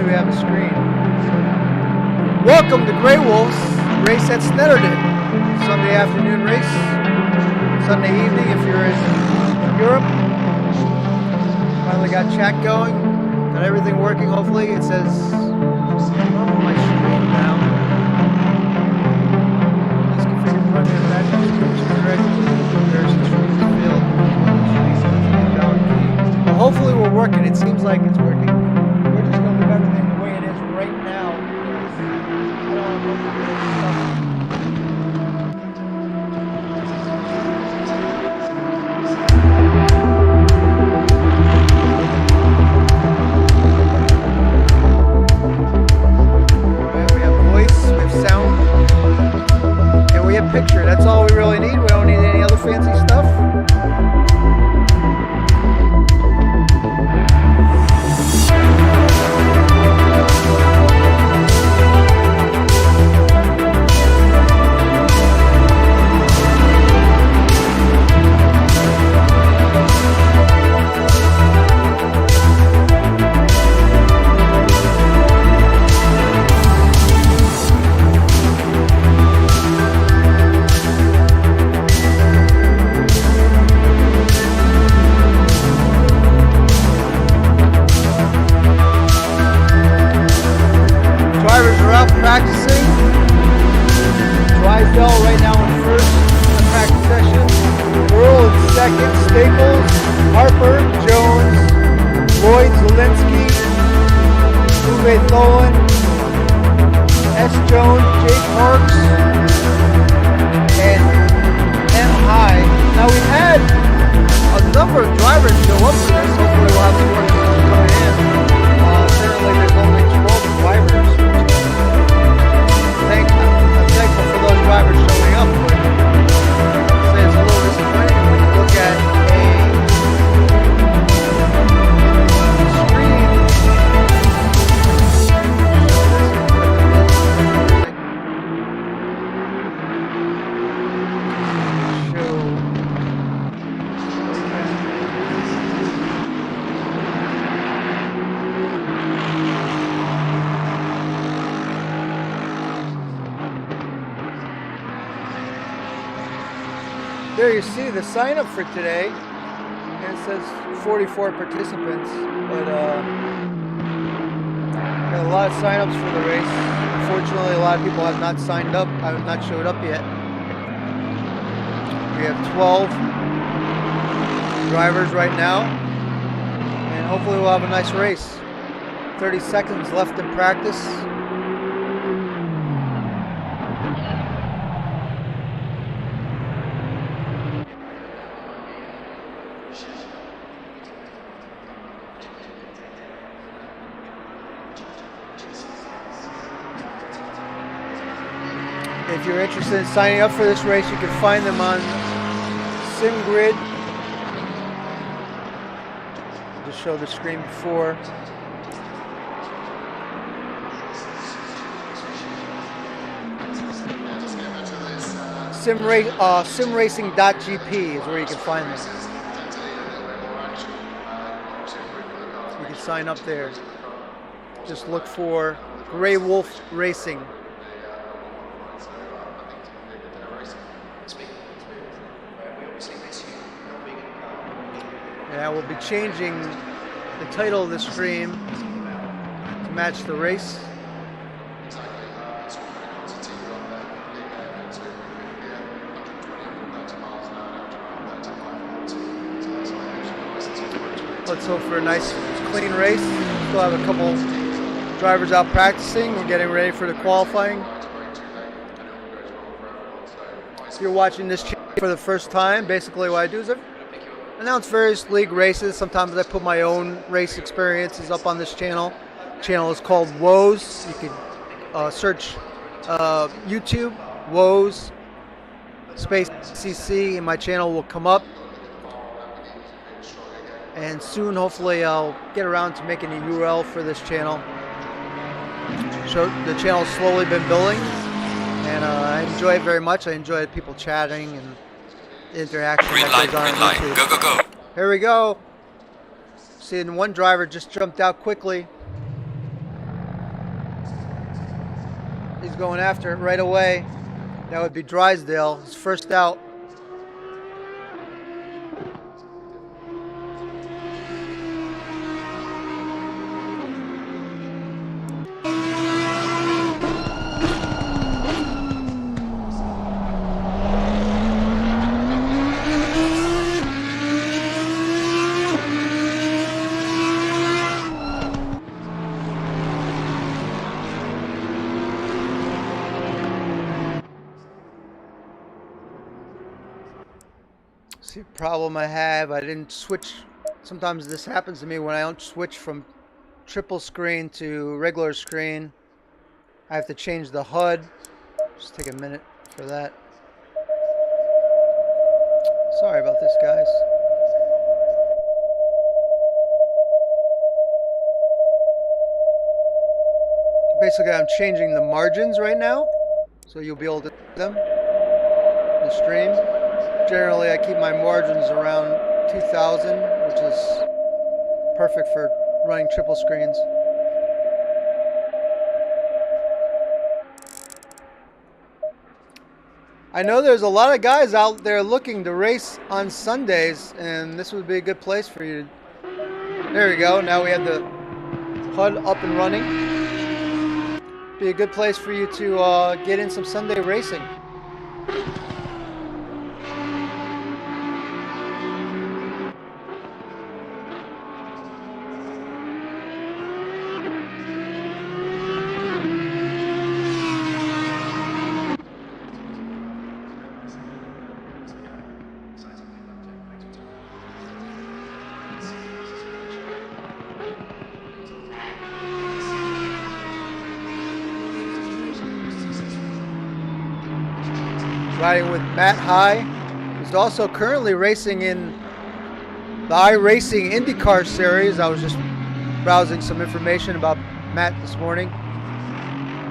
we have a screen. Welcome to Grey Wolves race at Snetterton. Sunday afternoon race. Sunday evening if you're in Europe. Finally got chat going. Got everything working hopefully. It says I'm on my screen now. Please configure project backup description directly. There's the screen field. Well, hopefully we're working. It seems like it's working. We're just going to leave everything the way it is right now. I don't want to go through this stuff. We have voice, we have sound, and we have picture. That's all we really need. We don't need any other fancy stuff. Drivers are out practicing. Drysdale right now in first in the practice session. Earl in second. Staples, Harper, Jones, Lloyd, Zielinski, Uwe Tholen, S. Jones, Jake Parks, and M. High. Now we've had a number of drivers show up for this. Hopefully we'll have some more people coming in. Currently there's only 12 drivers. I'm thankful for those drivers showing up, but I'd say it's a little disappointing when you look at there you see the sign up for today, and it says 44 participants, but got a lot of sign-ups for the race. Unfortunately, a lot of people have not signed up, have not showed up yet. We have 12 drivers right now, and hopefully we'll have a nice race. 30 seconds left in practice. If you're interested in signing up for this race, you can find them on SimGrid. Just show the screen before. Simracing.gp is where you can find them. You can sign up there. Just look for Grey Wolf Racing. And I will be changing the title of the stream to match the race. Let's hope for a nice, clean race. Still have a couple drivers out practicing. We're getting ready for the qualifying. If you're watching this channel for the first time, basically what I do is I announce various league races. Sometimes I put my own race experiences up on this channel. The channel is called Woes. You can search YouTube, Woes, space CC, and my channel will come up. And soon, hopefully, I'll get around to making a URL for this channel. So the channel's slowly been building, and I enjoy it very much. I enjoy people chatting and interaction. Green light, green light. Go, go, go. Here we go. Seeing one driver just jumped out quickly. He's going after it right away. That would be Drysdale. His first out. See, a problem I have, I didn't switch. Sometimes this happens to me when I don't switch from triple screen to regular screen. I have to change the HUD. Just take a minute for that. Sorry about this, guys. Basically, I'm changing the margins right now, so you'll be able to see them in the stream. Generally, I keep my margins around 2000, which is perfect for running triple screens. I know there's a lot of guys out there looking to race on Sundays, and this would be a good place for you. There we go. Now we have the HUD up and running. Be a good place for you to get in some Sunday racing. Riding with Matt High, who's also currently racing in the iRacing IndyCar series. I was just browsing some information about Matt this morning.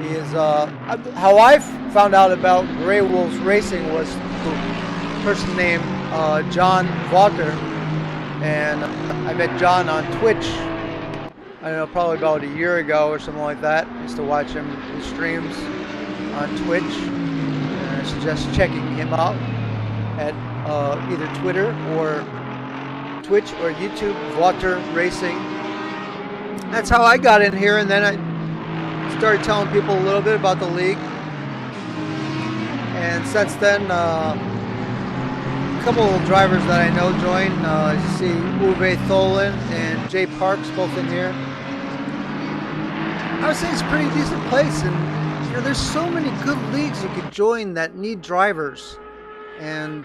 He is how I found out about Grey Wolves Racing was a person named John Vaughter, and I met John on Twitch. I don't know, probably about a year ago or something like that. I used to watch his streams on Twitch. I suggest checking him out at either Twitter or Twitch or YouTube, Vaughter Racing. That's how I got in here, and then I started telling people a little bit about the league. And since then, a couple of drivers that I know joined. You see Uwe Tholen and Jay Parks both in here. I would say it's a pretty decent place, and you know, there's so many good leagues you could join that need drivers, and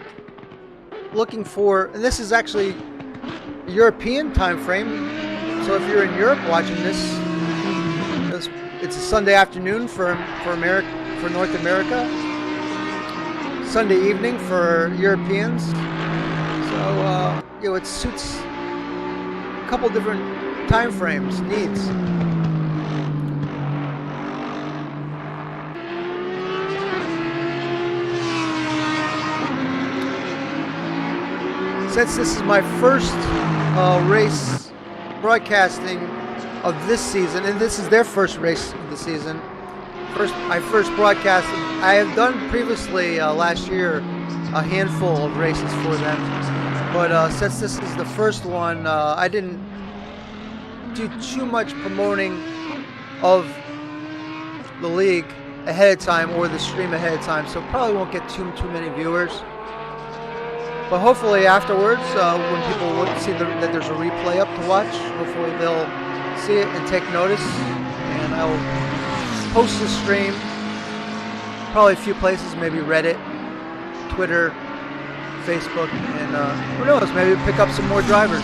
looking for, and this is actually a European time frame, so if you're in Europe watching this, it's a Sunday afternoon for North America, Sunday evening for Europeans, so you know, it suits a couple different time frames, needs. Since this is my first race broadcasting of this season, and this is their first race of the season, I first broadcasted. I have done previously last year a handful of races for them, but since this is the first one, I didn't do too much promoting of the league ahead of time or the stream ahead of time, so probably won't get too many viewers. But hopefully afterwards, when people look, see that there's a replay up to watch, hopefully they'll see it and take notice. And I'll post the stream, probably a few places, maybe Reddit, Twitter, Facebook, and who knows, maybe pick up some more drivers.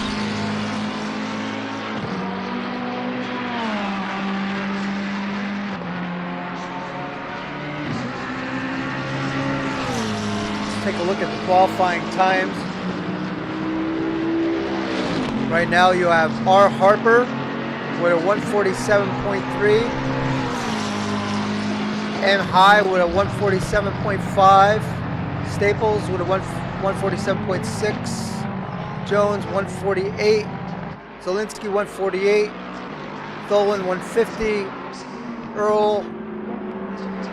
Take a look at the qualifying times. Right now you have R. Harper with a 147.3, M. High with a 147.5, Staples with a 147.6, Jones 148, Zielinski 148, Tholen 150, Earl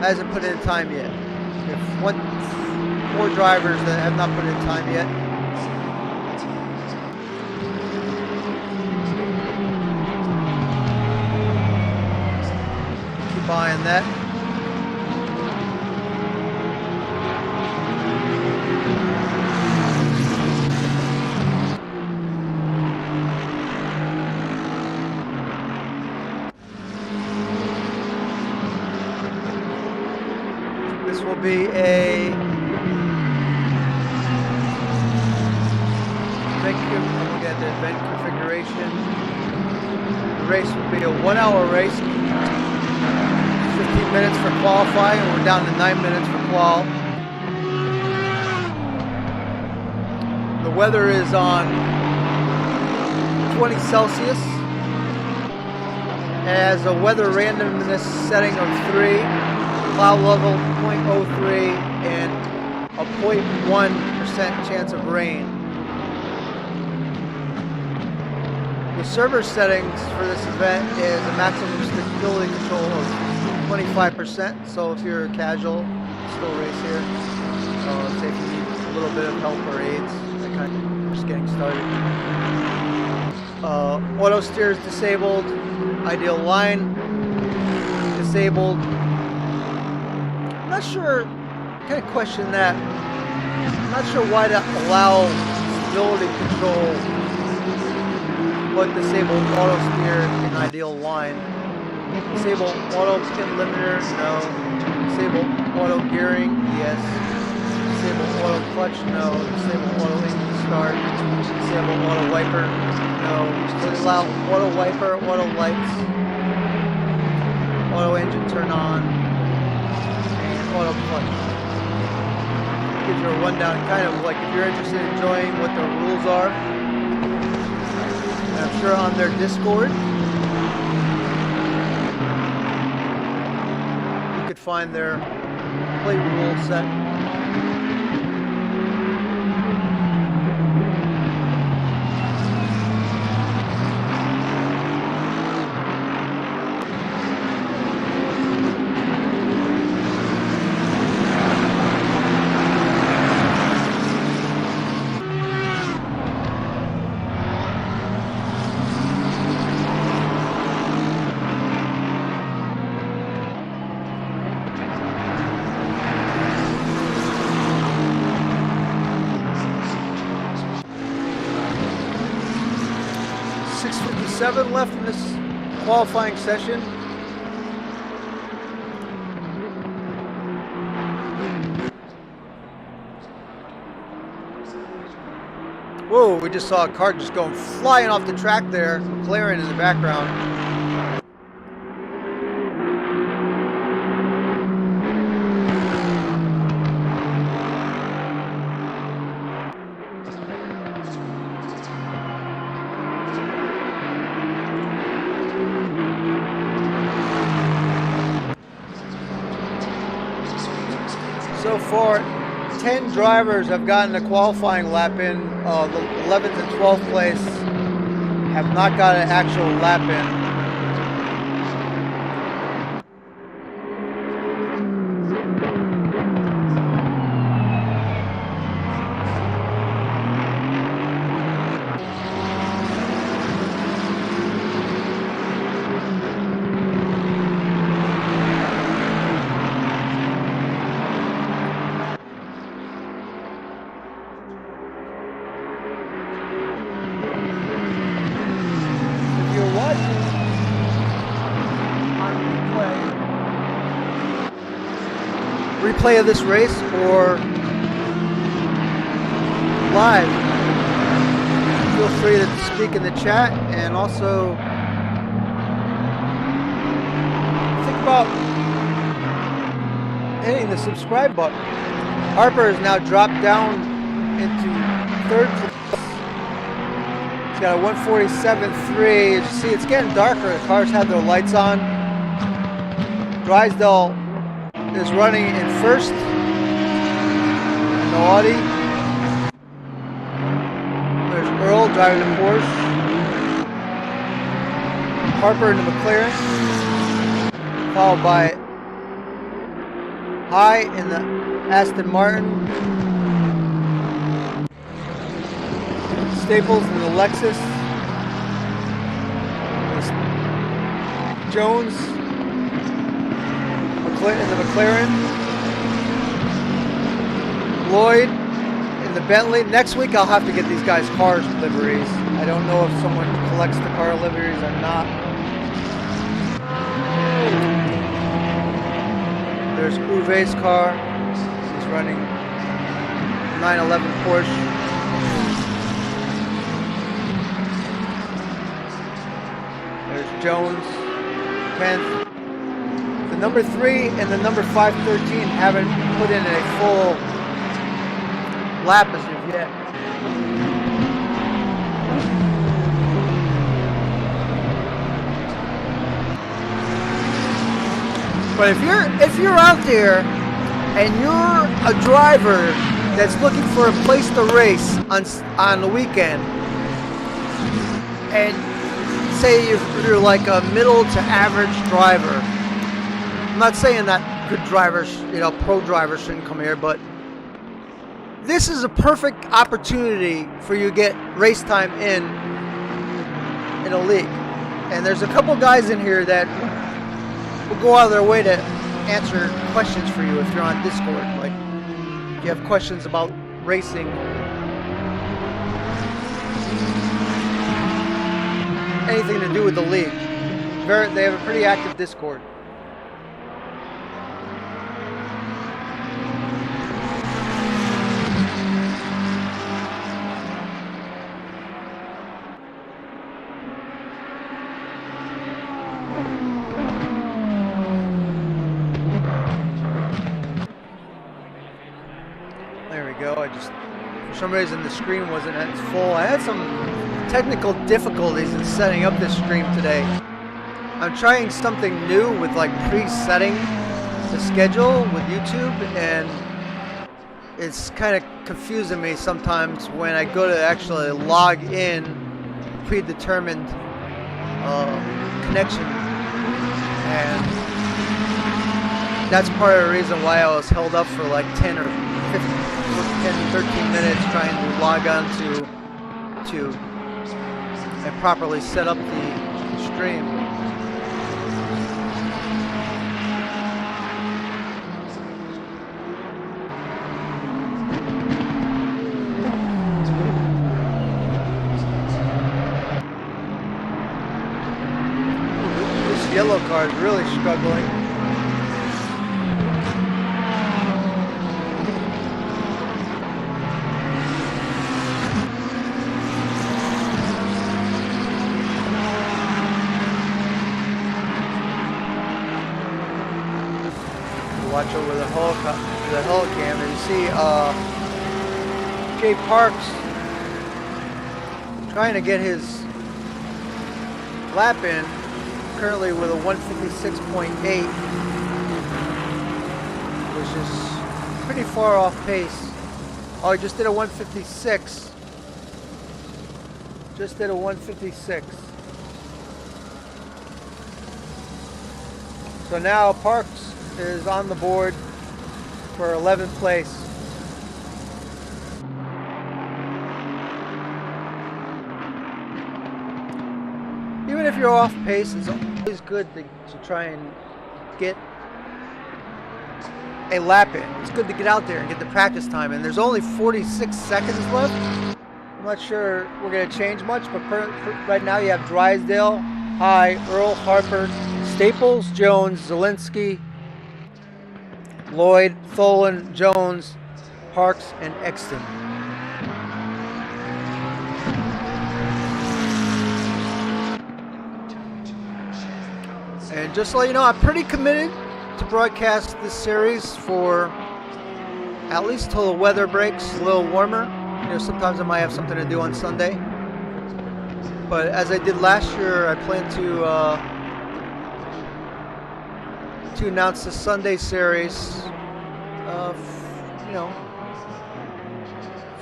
hasn't put in time yet. We have 4 drivers that have not put in time yet. Keep buying that. This will be a event configuration. The race will be a 1-hour race. 15 minutes for qualifying, and we're down to 9 minutes for qual. The weather is on 20 Celsius. It has a weather randomness setting of 3, cloud level 0.03, and a 0.1% chance of rain. The server settings for this event is a maximum stability control of 25%. So if you're casual, still race here. Say if you need a little bit of help or aids, that kind of just getting started. Auto steer is disabled. Ideal line disabled. I'm not sure. Kind of question that. I'm not sure why to allow stability control but disable auto steer in ideal line. Disable auto pin limiter, no. Disable auto gearing, yes. Disable auto clutch, no. Disable auto engine start. Disable auto wiper, no. Just allow auto wiper, auto lights, auto engine turn on, and auto clutch. Gives you a rundown, kind of like if you're interested in enjoying what the rules are. I'm sure on their Discord you could find their play rule set. Left in this qualifying session. Whoa, we just saw a car just going flying off the track there, McLaren in the background. So far, 10 drivers have gotten a qualifying lap in. The 11th and 12th place have not got an actual lap in. Replay of this race or live, feel free to speak in the chat, and also think about hitting the subscribe button. Harper has now dropped down into 3rd place. He's got a 147.3. As you see, it's getting darker. The cars have their lights on. Drysdale is running in 1st, the Audi. There's Earl driving the Porsche. Harper in the McLaren, followed by High in the Aston Martin. Staples in the Lexus. Jones in the McLaren. Lloyd in the Bentley. Next week I'll have to get these guys' cars liveries. I don't know if someone collects the car liveries or not. There's Uwe's car. He's running 911 Porsche. There's Jones, 10th. The number 3 and the number 513 haven't put in a full lap as of yet. But if you're out there and you're a driver that's looking for a place to race on the weekend, and say you're like a middle to average driver, I'm not saying that good drivers, pro drivers shouldn't come here, but this is a perfect opportunity for you to get race time in a league. And there's a couple guys in here that will go out of their way to answer questions for you if you're on Discord. Like, if you have questions about racing, anything to do with the league. They have a pretty active Discord. There we go. For some reason the screen wasn't at its full. I had some technical difficulties in setting up this stream today. I'm trying something new with like pre-setting the schedule with YouTube, and it's kind of confusing me sometimes when I go to actually log in predetermined connection, and that's part of the reason why I was held up for like 10 or 13 minutes trying to log on to and properly set up the stream. This yellow car is really struggling. Watch over the hull cam, and you see Jay Parks trying to get his lap in, currently with a 156.8, which is pretty far off pace. Oh, he just did a 156. Just did a 156. So now Parks is on the board for 11th place. Even if you're off pace, it's always good to try and get a lap in. It's good to get out there and get the practice time, and there's only 46 seconds left. I'm not sure we're going to change much, but right now you have Drysdale, High, Earl, Harper, Staples, Jones, Zielinski, Lloyd, Tholen, Jones, Parks, and Exton. And just to let you know, I'm pretty committed to broadcast this series for at least till the weather breaks a little warmer. Sometimes I might have something to do on Sunday. But as I did last year, I plan to announce the Sunday series,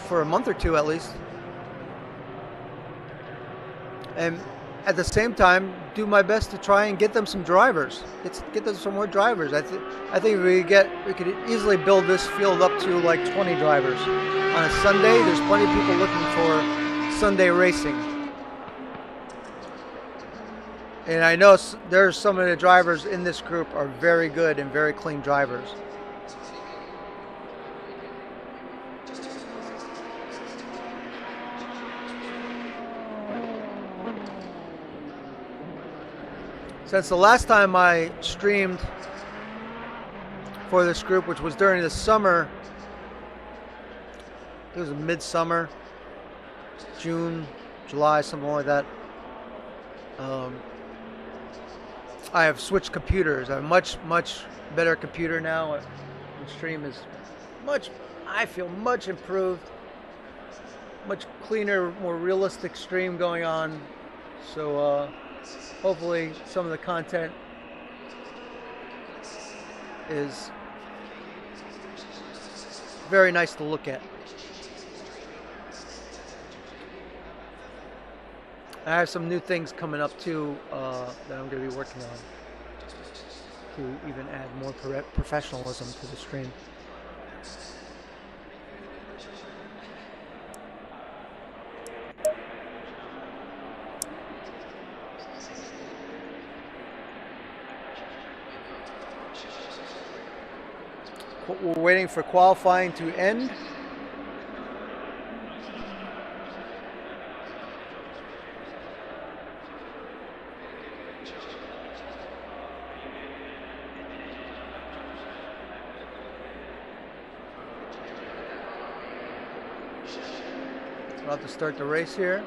for a month or two at least. And at the same time, do my best to try and get them some drivers. Get them some more drivers. I think we could easily build this field up to like 20 drivers. On a Sunday, there's plenty of people looking for Sunday racing. And I know there's some of the drivers in this group are very good and very clean drivers. Since the last time I streamed for this group, which was during the summer, it was midsummer, June, July, something like that. I have switched computers. I have a much better computer now. The stream is I feel much improved, much cleaner, more realistic stream going on. So hopefully some of the content is very nice to look at. I have some new things coming up too that I'm going to be working on to even add more professionalism to the stream. We're waiting for qualifying to end. About to start the race here.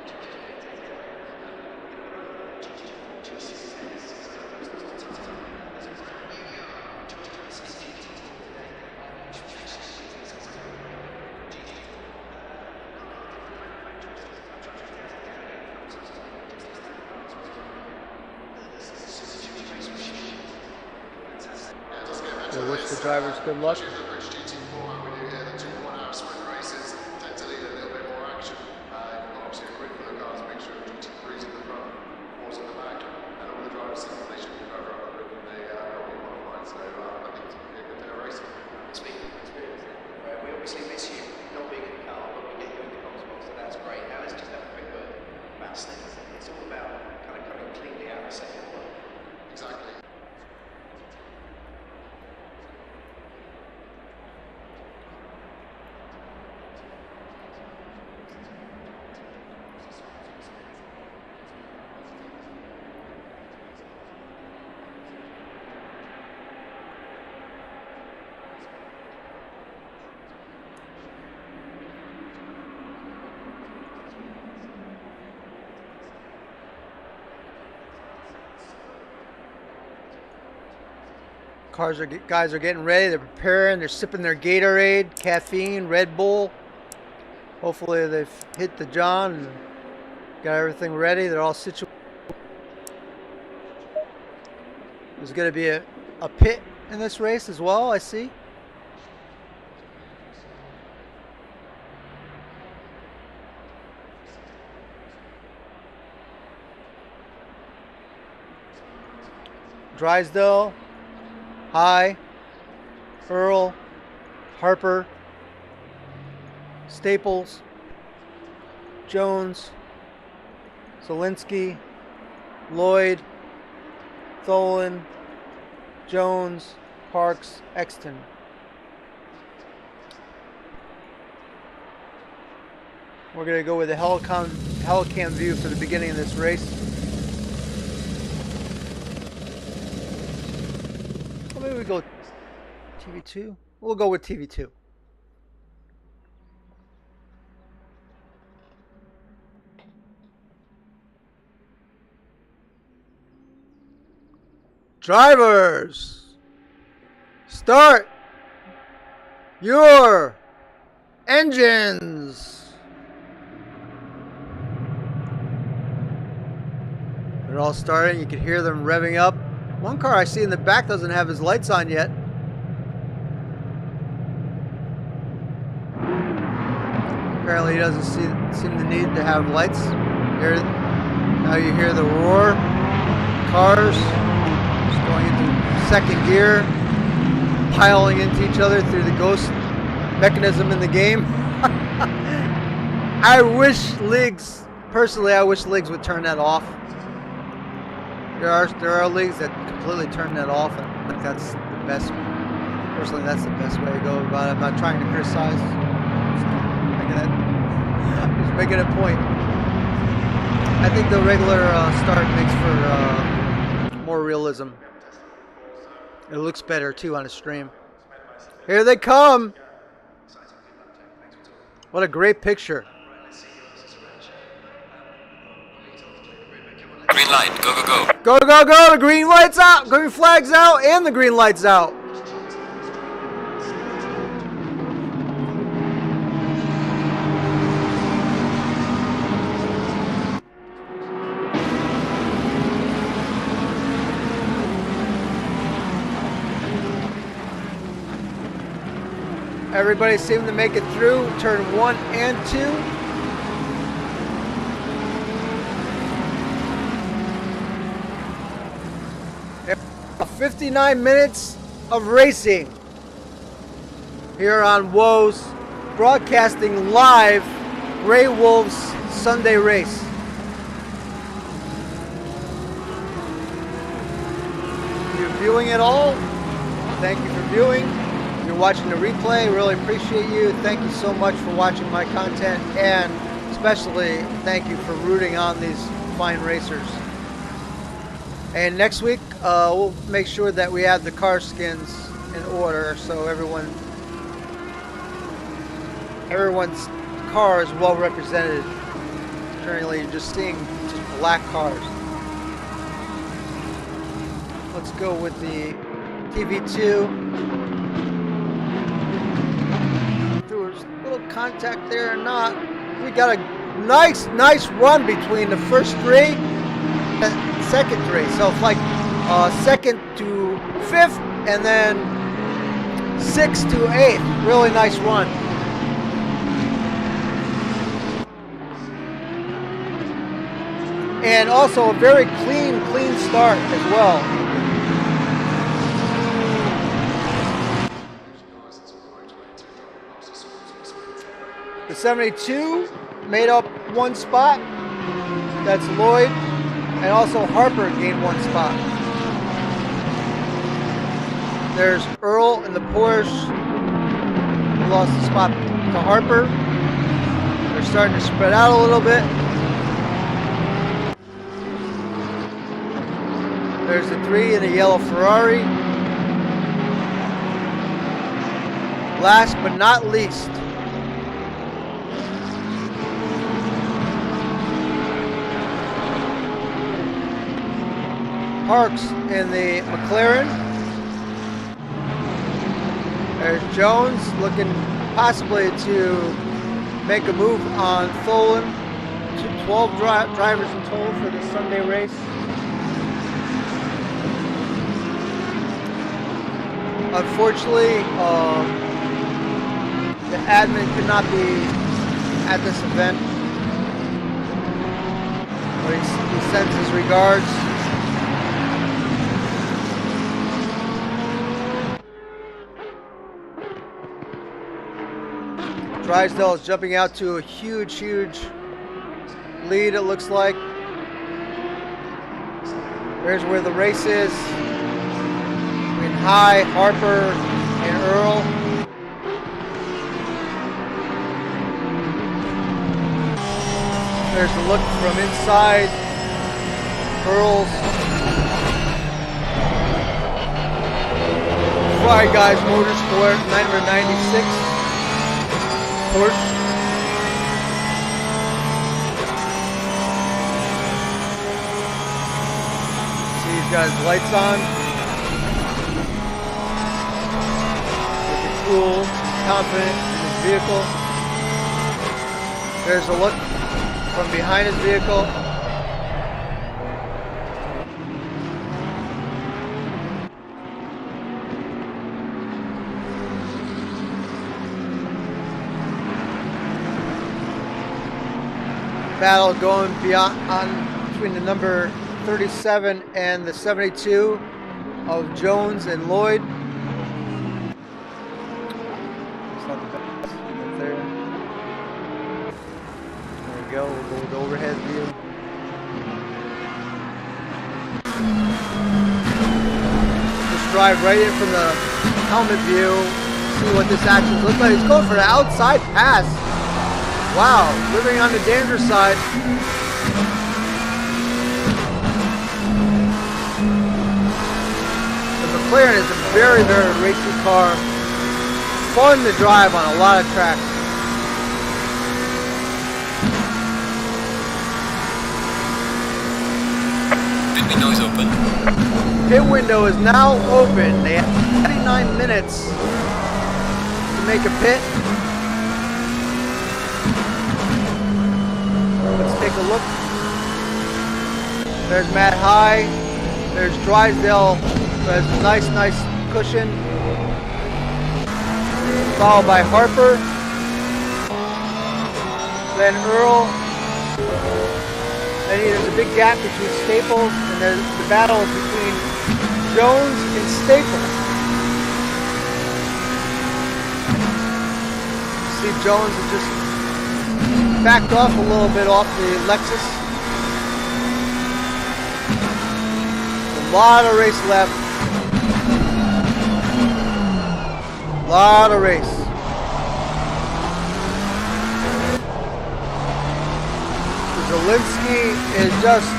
I wish the drivers good luck. Guys are getting ready. They're preparing. They're sipping their Gatorade, caffeine, Red Bull. Hopefully they've hit the John and got everything ready. They're all situated. There's going to be a pit in this race as well, I see. Drysdale, High, Earl, Harper, Staples, Jones, Zielinski, Lloyd, Tholen, Jones, Parks, Exton. We're going to go with the helicam view for the beginning of this race. Maybe we go TV2. We'll go with TV2. Drivers, start your engines. They're all starting. You can hear them revving up. One car I see in the back doesn't have his lights on yet. Apparently he doesn't seem the need to have lights. Here, Now you hear the roar. Cars just going into second gear, piling into each other through the ghost mechanism in the game. I wish leagues, personally, I wish leagues would turn that off. There are leagues that completely turn that off. I think that's the best. Personally, that's the best way to go about it. I'm not trying to criticize. Just making a point. I think the regular start makes for more realism. It looks better too on a stream. Here they come! What a great picture. Green light. Go, go, go. Go, go, go! The green light's out! Green flag's out! And the green light's out! Everybody seemed to make it through turn 1 and 2. 59 minutes of racing here on Woes, broadcasting live Grey Wolves Sunday race. If you're viewing it all, thank you for viewing. If you're watching the replay, really appreciate you. Thank you so much for watching my content, and especially thank you for rooting on these fine racers. And next week, we'll make sure that we have the car skins in order so everyone's car is well represented. Currently, you're just seeing just black cars. Let's go with the TV2. Contact there or not. We got a nice run between the first three and second three. So it's like second to fifth and then sixth to eighth. Really nice run. And also a very clean start as well. The 72 made up one spot. That's Lloyd. And also Harper gained one spot. There's Earl in the Porsche. He lost the spot to Harper. They're starting to spread out a little bit. There's the 3 in a yellow Ferrari. Last but not least, Parks in the McLaren. There's Jones looking possibly to make a move on Tholen. 12 drivers in total for the Sunday race. Unfortunately, the admin could not be at this event. But he sends his regards. Drysdale is jumping out to a huge lead, it looks like. There's where the race is. Between High, Harper, and Earl. There's the look from inside Earl's Fry Guys Motorsport 996. Porsche. See, he's got his lights on. Looking cool, confident in his vehicle. There's a look from behind his vehicle. Battle going beyond on between the number 37 and the 72 of Jones and Lloyd. It's not the best. There we go. We'll go with the overhead view. Just drive right in from the helmet view. See what this action looks like. He's going for the outside pass. Wow, living on the danger side. The McLaren is a very, very racy car. Fun to drive on a lot of tracks. Pit window is open. Pit window is now open. They have 39 minutes to make a pit. Let's take a look. There's Matt High. There's Drysdale, who has a nice cushion. Followed by Harper. Then Earl. Then there's a big gap between Staples, and there's the battle is between Jones and Staples. See, Jones is just backed off a little bit off the Lexus. A lot of race left. A lot of race. Zielinski is just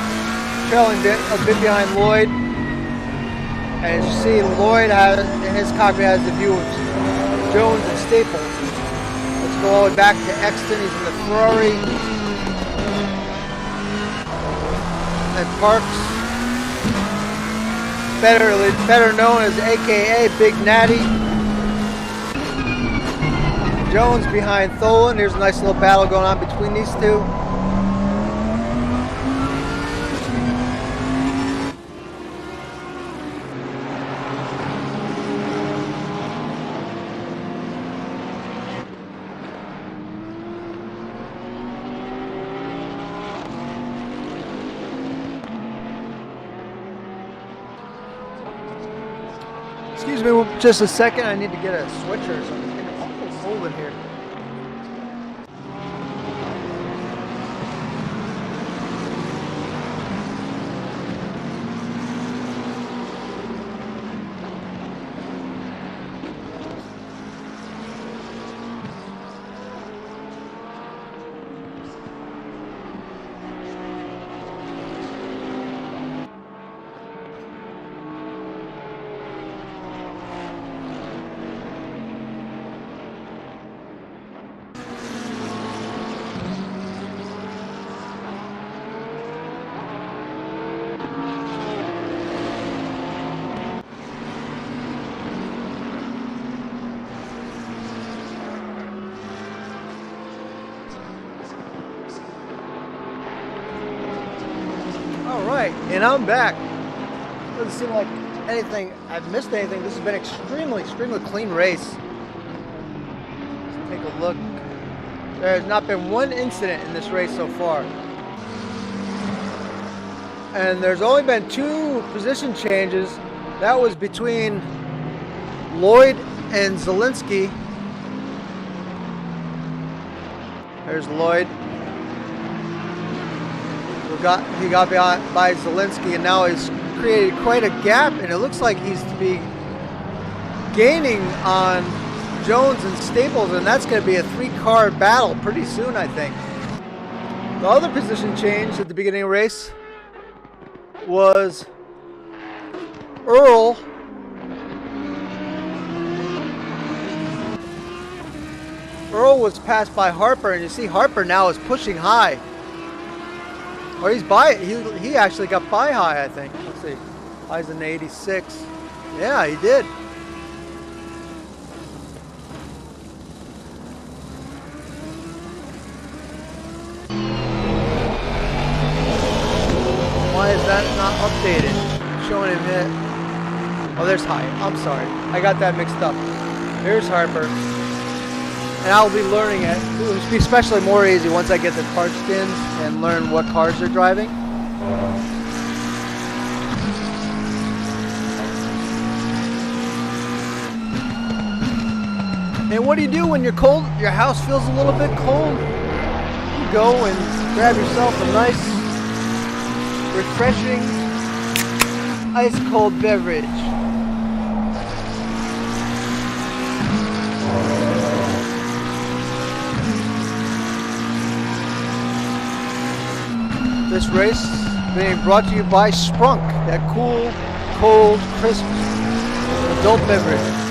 trailing a bit behind Lloyd. And as you see, Lloyd has, in his cockpit has the view of Jones and Staples. Let's go all the way back to Exton. He's in the Ferrari. And Parks, better known as AKA Big Natty. Jones behind Tholen. There's a nice little battle going on between these two. Excuse me just a second, I need to get a switcher or something. It's awful cold in here. Alright, and I'm back. Doesn't seem like I've missed anything. This has been extremely clean race. Let's take a look. There has not been one incident in this race so far. And there's only been 2 position changes. That was between Lloyd and Zielinski. There's Lloyd. He got by Zielinski, and now he's created quite a gap, and it looks like he's to be gaining on Jones and Staples, and that's going to be a 3-car battle pretty soon, I think. The other position change at the beginning of the race was Earl was passed by Harper, and you see Harper now is pushing high. Or he's by, he actually got by high, I think. Let's see. High's in the 86. Yeah, he did. Why is that not updated? Showing him hit. Oh, there's high. I'm sorry. I got that mixed up. Here's Harper. And I'll be learning it. It'll be especially more easy once I get the card skins and learn what cars they're driving. And what do you do when you're cold? Your house feels a little bit cold. You go and grab yourself a nice, refreshing, ice cold beverage. This race being brought to you by Sprunk, that cool, cold, crisp adult beverage.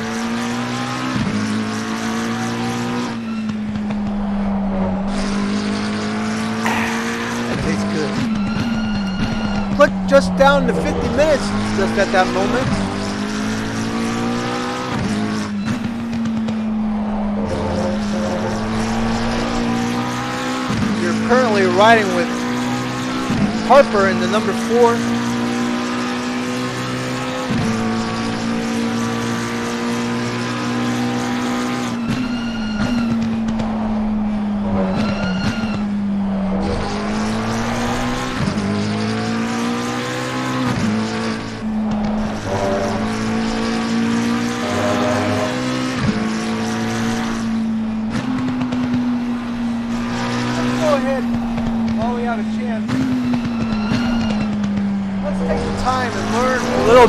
Click just down to 50 minutes just at that moment. You're currently riding with Harper in the number 4.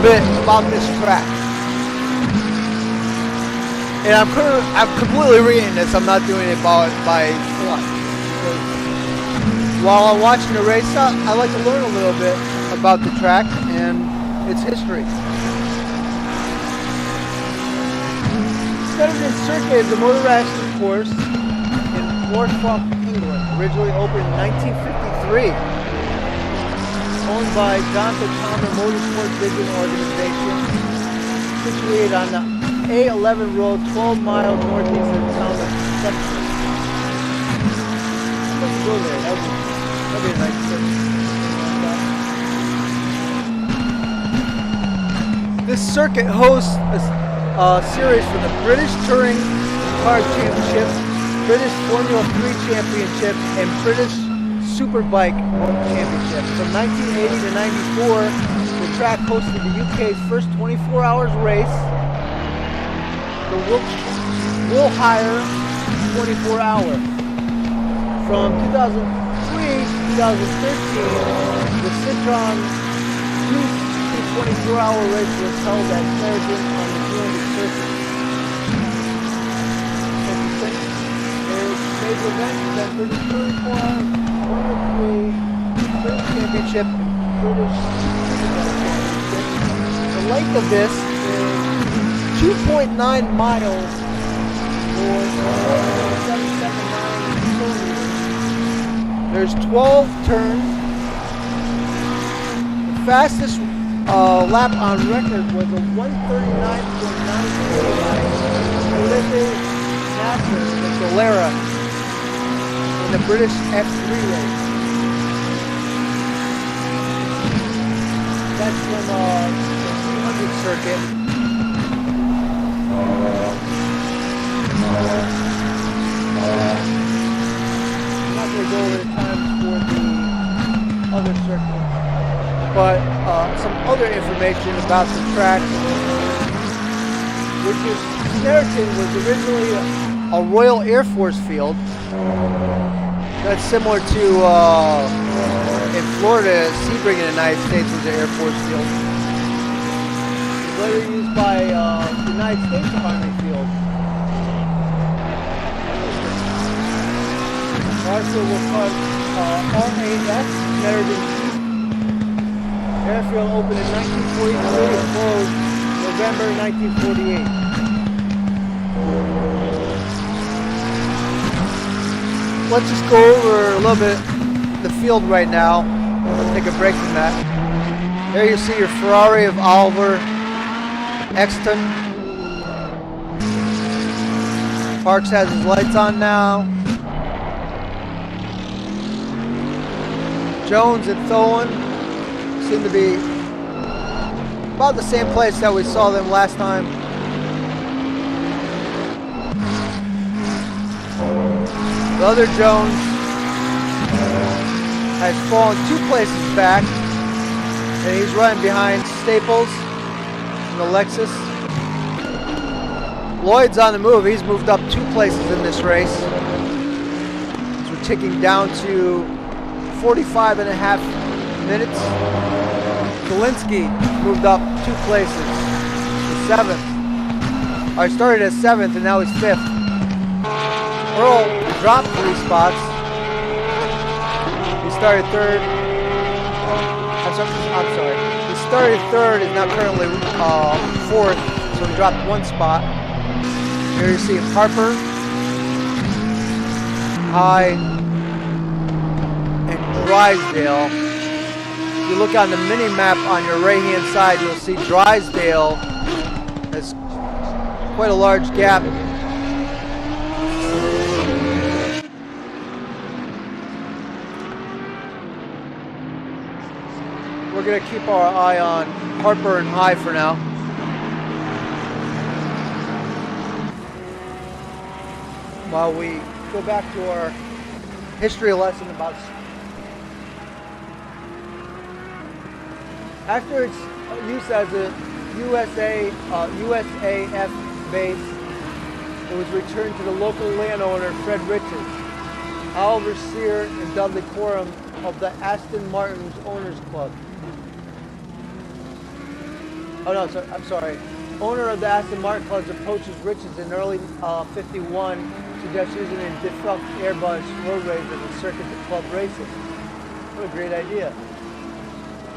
Bit about this track, and I'm completely reading this. I'm not doing it by fluff. While I'm watching the race, I like to learn a little bit about the track and its history. Assetto Circuit is a motor racing course in Norfolk, England. Originally opened in 1953. Owned by Johnson Palmer Motorsport Vision Organization, situated on the A11 road 12 miles northeast of the town of Assetto. Let's go there. That'd be a nice trip. This circuit hosts a series for the British Touring Car Championship, British Formula 3 Championship, and British Superbike Championship. From 1980 to 94, the track hosted the UK's first 24 hours race, the Wilhire 24 Hour. From 2003 to 2013, the Citron 24-hour race was held at Clarendon on the 200 circuit. Major events that British 24 hours British Championship and British Championship. The length of this is 2.9 miles or 779 kilometers. There's 12 turns. The fastest lap on record was a 139.9 Olympic Nasser in the Galera in the British F3 race. That's from the 300 circuit. I'm not going to go over the times for the other circuit, but some other information about the track, which is Snellerton was originally a Royal Air Force field. That's similar to in Florida, Sebring in the United States was an Air Force field. It was later used by the United States Army field. Marshall was called RAF, Snellerton Airfield opened in 1943 and closed November 1948. Let's just go over a little bit the field right now. Let's take a break from that. There you see your Ferrari of Oliver Exton. Parks has his lights on now. Jones and Tholen seem to be about the same place that we saw them last time. The other Jones has fallen 2 places back, and he's running behind Staples in the Lexus. Lloyd's on the move. He's moved up 2 places in this race. So we're ticking down to 45.5 minutes. Zielinski moved up 2 places to 7th. I started as 7th and now he's 5th. Earl dropped 3 spots. He started 3rd. I'm sorry. He started 3rd, is now currently 4th, so he dropped 1 spot. Here you see Harper, High, and Drysdale. If you look on the mini map on your right hand side, you'll see Drysdale has quite a large gap. We're going to keep our eye on Harper and High for now. While we go back to our history lesson about after its use as a USAF base, it was returned to the local landowner Fred Riches, Oliver Sear, and Dudley Coram of the Aston Martin's Owners Club. Oh no, I'm sorry. Owner of the Aston Martin Club approaches Riches in early 51, suggests using a defunct Airbus road race as a circuit to club races. What a great idea.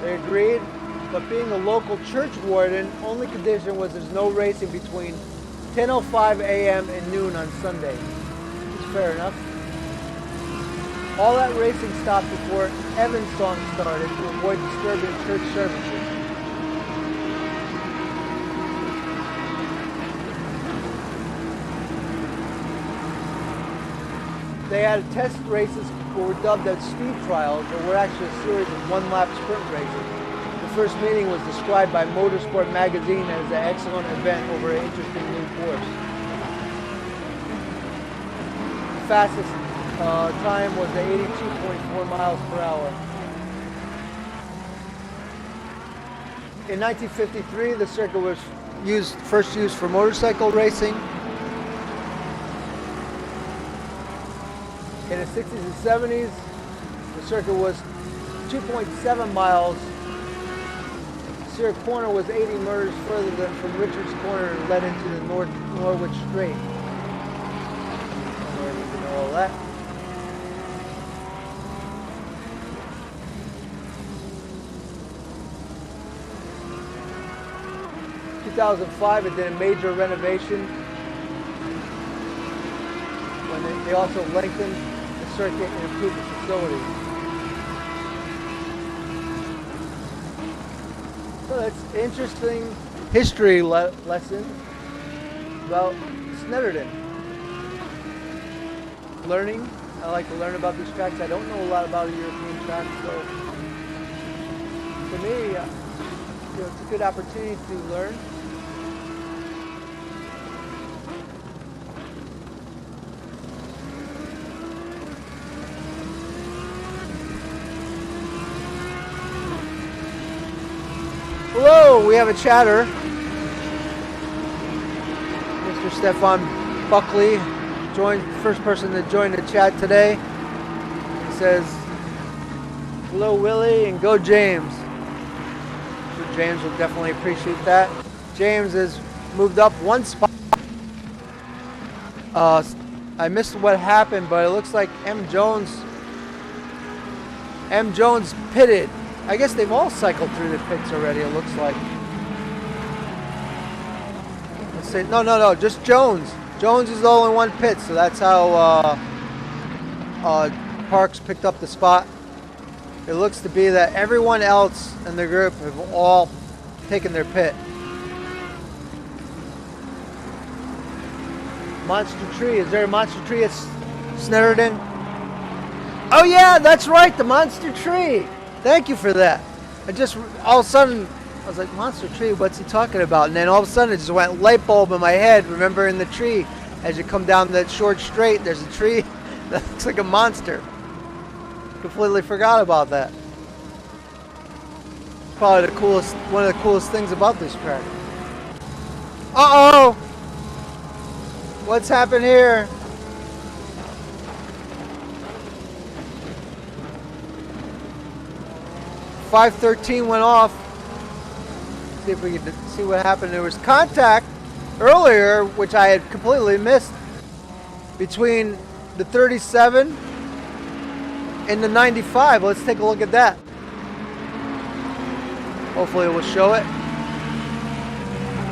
They agreed, but being a local church warden, only condition was there's no racing between 10:05 a.m. and noon on Sunday. It's fair enough. All that racing stopped before Evans' song started to avoid disturbing church services. They had test races that were dubbed as speed trials, or were actually a series of one-lap sprint races. The first meeting was described by Motorsport magazine as an excellent event over an interesting new course. The fastest time was 82.4 miles per hour. In 1953, the circuit was first used for motorcycle racing. In the 60s and 70s, the circuit was 2.7 miles. Sear Corner was 80 meters further than from Richards Corner and led into the Norwich Strait. Don't need to know all that. In 2005, it did a major renovation when they also lengthened the circuit and improved the facility. So that's an interesting history lesson about Snetterton. Learning. I like to learn about these tracks. I don't know a lot about European tracks, so for me, it's a good opportunity to learn. Hello, we have a chatter. Mr. Stefan Buckley joined, first person to join the chat today. He says, hello Willie and go James. So James will definitely appreciate that. James has moved up 1 spot. I missed what happened, but it looks like M. Jones pitted. I guess they've all cycled through the pits already, it looks like. Let's say, no, just Jones. Jones is the only one pit, so that's how Parks picked up the spot. It looks to be that everyone else in the group have all taken their pit. Monster Tree, is there a Monster Tree at Snetterton? Oh yeah, that's right, the Monster Tree. Thank you for that. All of a sudden, I was like, Monster Tree, what's he talking about? And then all of a sudden, it just went light bulb in my head. Remember in the tree, as you come down that short straight, there's a tree that looks like a monster. Completely forgot about that. Probably the coolest, one of the coolest things about this track. Uh-oh! What's happened here? .513 went off. See if we can see what happened. There was contact earlier, which I had completely missed, between the 37 and the 95. Let's take a look at that. Hopefully it will show it.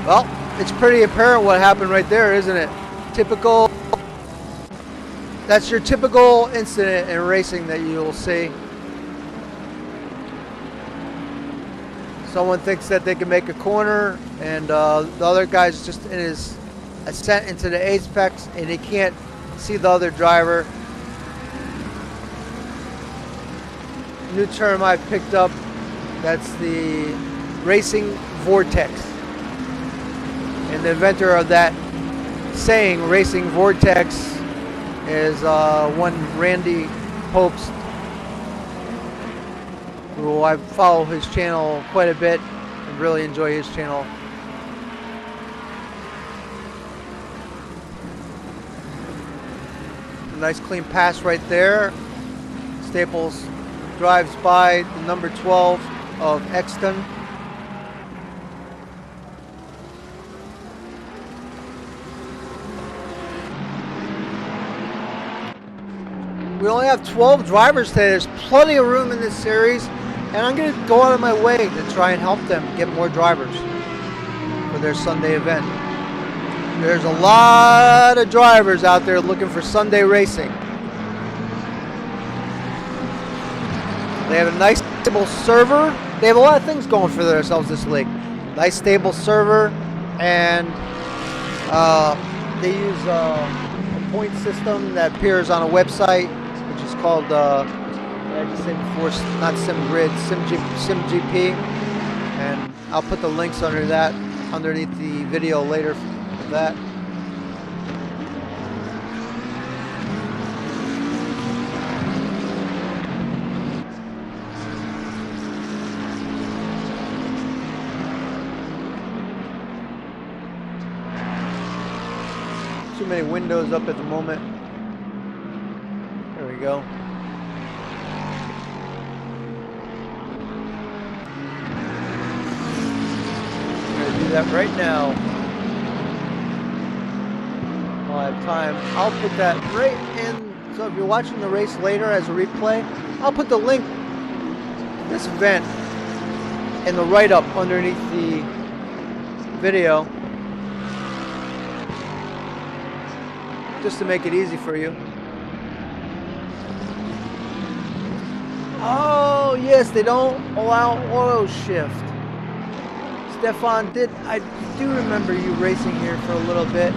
Well, it's pretty apparent what happened right there, isn't it? Typical. That's your typical incident in racing that you'll see. Someone thinks that they can make a corner, and the other guy's just in his ascent into the apex, and he can't see the other driver. New term I picked up. That's the racing vortex. And the inventor of that saying, racing vortex, is one Randy Popes, who I follow his channel quite a bit and really enjoy his channel. A nice clean pass right there. Staples drives by the number 12 of Exton. We only have 12 drivers today. There's plenty of room in this series, and I'm going to go out of my way to try and help them get more drivers for their Sunday event. There's a lot of drivers out there looking for Sunday racing. They have a nice stable server. They have a lot of things going for themselves this league. Nice stable server, and they use a point system that appears on a website, which is called, I just said before, not SimGrid, SimGP, and I'll put the links under that, underneath the video later of that. Too many windows up at the moment. There we go. I'm going to do that right now. While I have time. I'll put that right in. So if you're watching the race later as a replay, I'll put the link to this event in the write-up underneath the video, just to make it easy for you. Oh, yes, they don't allow auto shift. Stefan, I do remember you racing here for a little bit.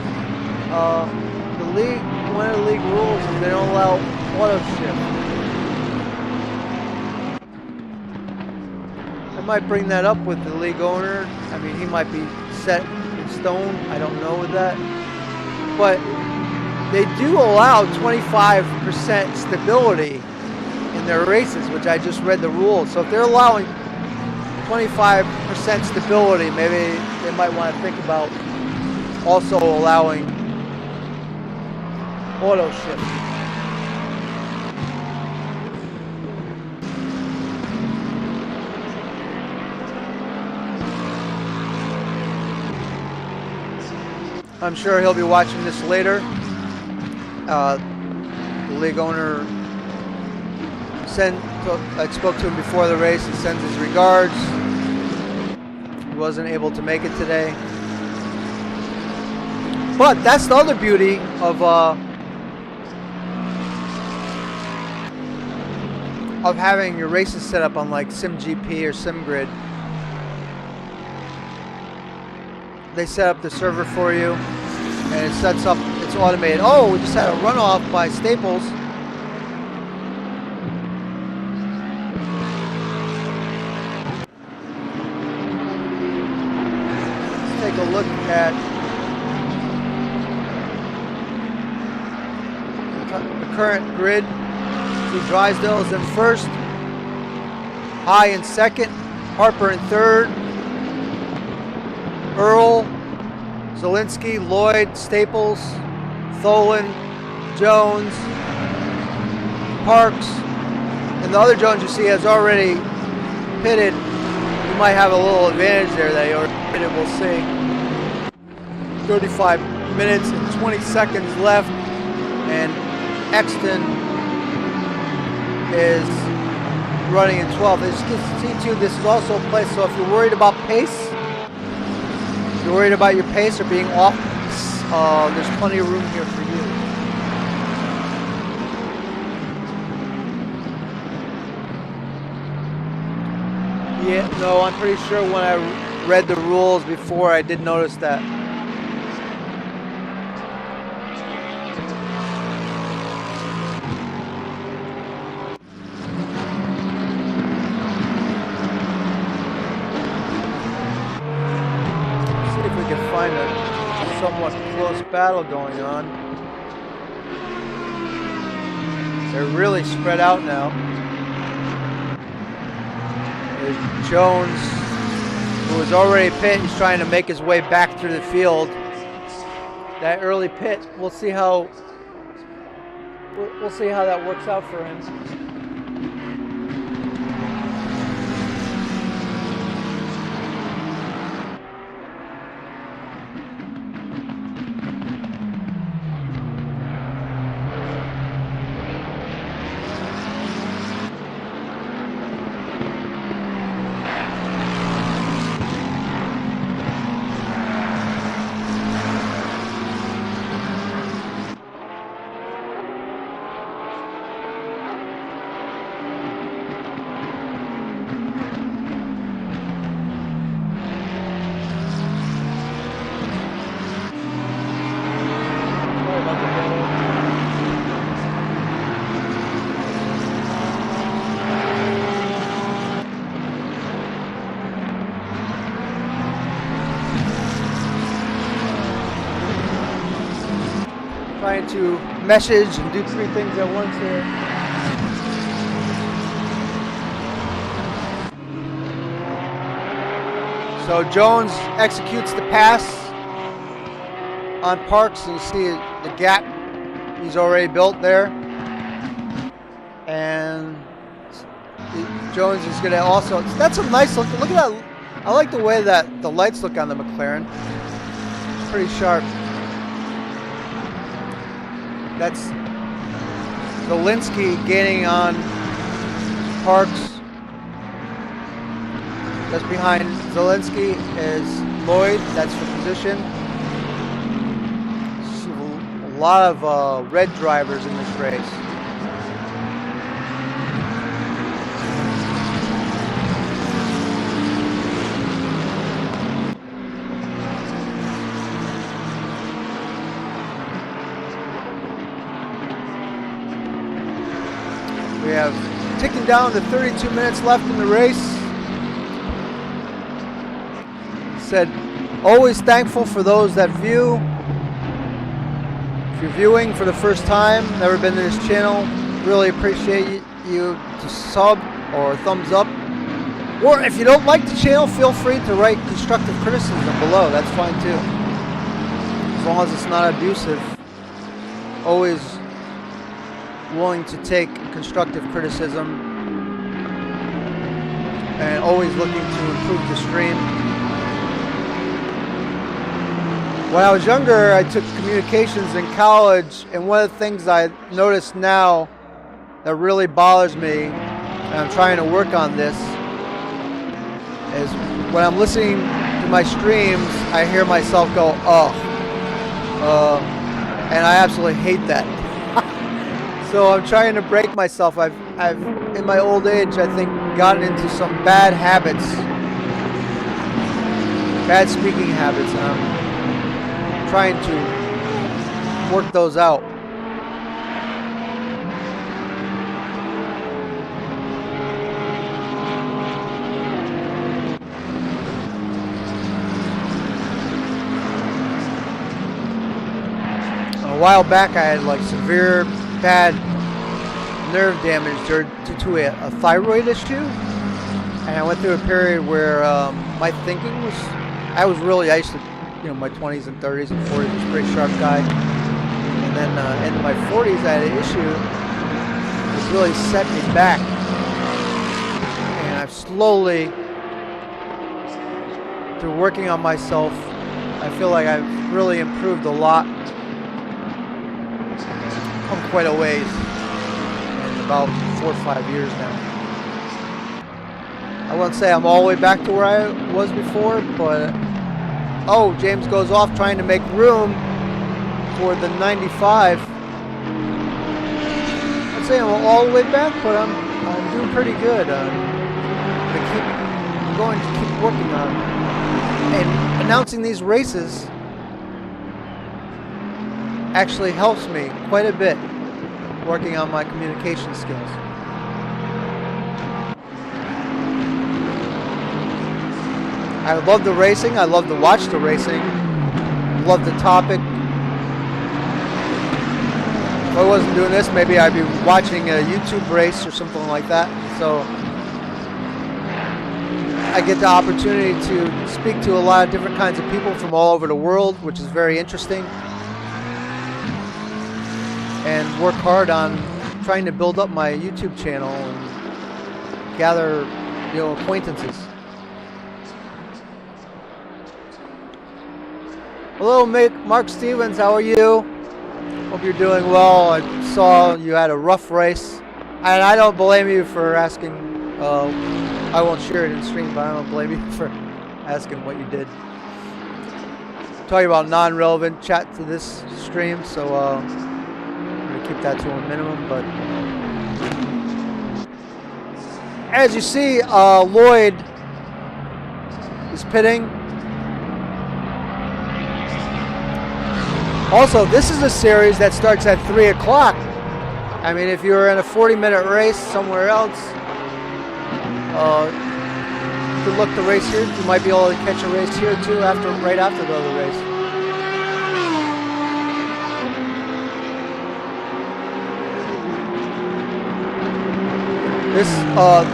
The league, one of the league rules is they don't allow auto shift. I might bring that up with the league owner. I mean, he might be set in stone. I don't know with that. But they do allow 25% stability in their races, which I just read the rules. So if they're allowing 25% stability, maybe they might want to think about also allowing auto shift. I'm sure he'll be watching this later. The league owner I spoke to him before the race. He sends his regards. He wasn't able to make it today. But that's the other beauty of having your races set up on like SimGP or SimGrid. They set up the server for you, and it sets up, it's automated. Oh, we just had a runoff by Staples. Let's take a look at the current grid. See, Drysdale's in first, High in second, Harper in third, Earl, Zielinski, Lloyd, Staples, Tholen, Jones, Parks, and the other Jones you see has already pitted. You might have a little advantage there that he already pitted, we'll see. 35 minutes and 20 seconds left, and Exton is running in 12th. As you can see too, this is also a place, so if you're worried about pace, if you're worried about your pace or being off, there's plenty of room here for you. Yeah, no, I'm pretty sure when I read the rules before, I did notice that. See if we can find a somewhat close battle going on. They're really spread out now. There's Jones, who was already pit. He's trying to make his way back through the field. That early pit, we'll see how that works out for him. Trying to message and do three things at once here. So Jones executes the pass on Parks, and you see the gap he's already built there. And Jones is going to also, that's a nice look. Look at that. I like the way that the lights look on the McLaren. It's pretty sharp. That's Zielinski gaining on Parks. Just behind Zielinski is Lloyd. That's for position. A lot of red drivers in this race. We have ticking down to 32 minutes left in the race. Said, always thankful for those that view. If you're viewing for the first time, never been to this channel, really appreciate you to sub or thumbs up. Or if you don't like the channel, feel free to write constructive criticism below. That's fine too. As long as it's not abusive. Always willing to take constructive criticism and always looking to improve the stream. When I was younger, I took communications in college, and one of the things I notice now that really bothers me, and I'm trying to work on this, is when I'm listening to my streams, I hear myself go, and I absolutely hate that. So I'm trying to break myself. I've in my old age, I think, gotten into some bad habits, bad speaking habits, and I'm trying to work those out. A while back, I had like severe bad nerve damage due to a thyroid issue. And I went through a period where my thinking was, I used to, my 20s and 30s and 40s, was a pretty sharp guy. And then in my 40s, I had an issue that really set me back. And I've slowly, through working on myself, I feel like I've really improved a lot. Come quite a ways in about 4 or 5 years now. I wouldn't say I'm all the way back to where I was before, but James goes off trying to make room for the 95. I'd say I'm all the way back, but I'm doing pretty good. I'm going to keep working on it. And announcing these races actually helps me quite a bit, working on my communication skills. I love the racing. I love to watch the racing. Love the topic. If I wasn't doing this, maybe I'd be watching a YouTube race or something like that. So I get the opportunity to speak to a lot of different kinds of people from all over the world, which is very interesting. And work hard on trying to build up my YouTube channel and gather, acquaintances. Hello, Mark Stevens. How are you? Hope you're doing well. I saw you had a rough race, and I don't blame you for asking. I won't share it in stream, but I don't blame you for asking what you did. Talking about non-relevant chat to this stream, so I'm gonna keep that to a minimum. But as you see, Lloyd is pitting. Also, this is a series that starts at 3 o'clock. I mean, if you're in a 40-minute race somewhere else, you could look the race here. You might be able to catch a race here too, right after the other race.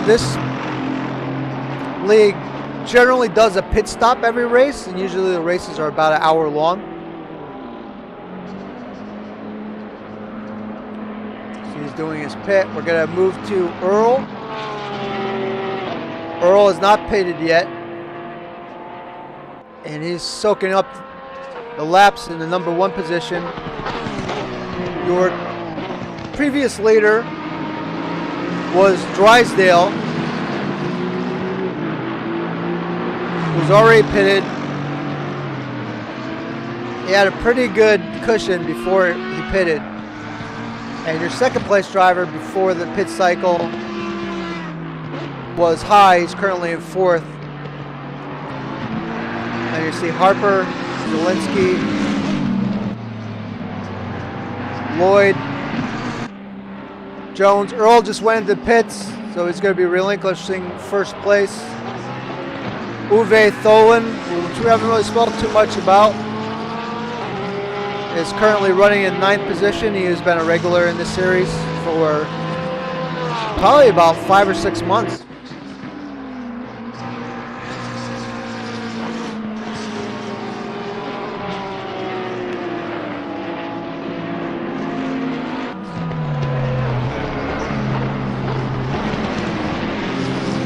This league generally does a pit stop every race, and usually the races are about an hour long. Doing his pit. We're going to move to Earl. Earl is not pitted yet, and he's soaking up the laps in the number 1 position. Your previous leader was Drysdale, who's already pitted. He had a pretty good cushion before he pitted. And your second place driver before the pit cycle was High. He's currently in 4th. And you see Harper, Zielinski, Lloyd, Jones. Earl just went into pits, so he's going to be relinquishing first place. Uwe Tholen, which we haven't really spoken too much about, is currently running in 9th position. He has been a regular in this series for probably about 5 or 6 months.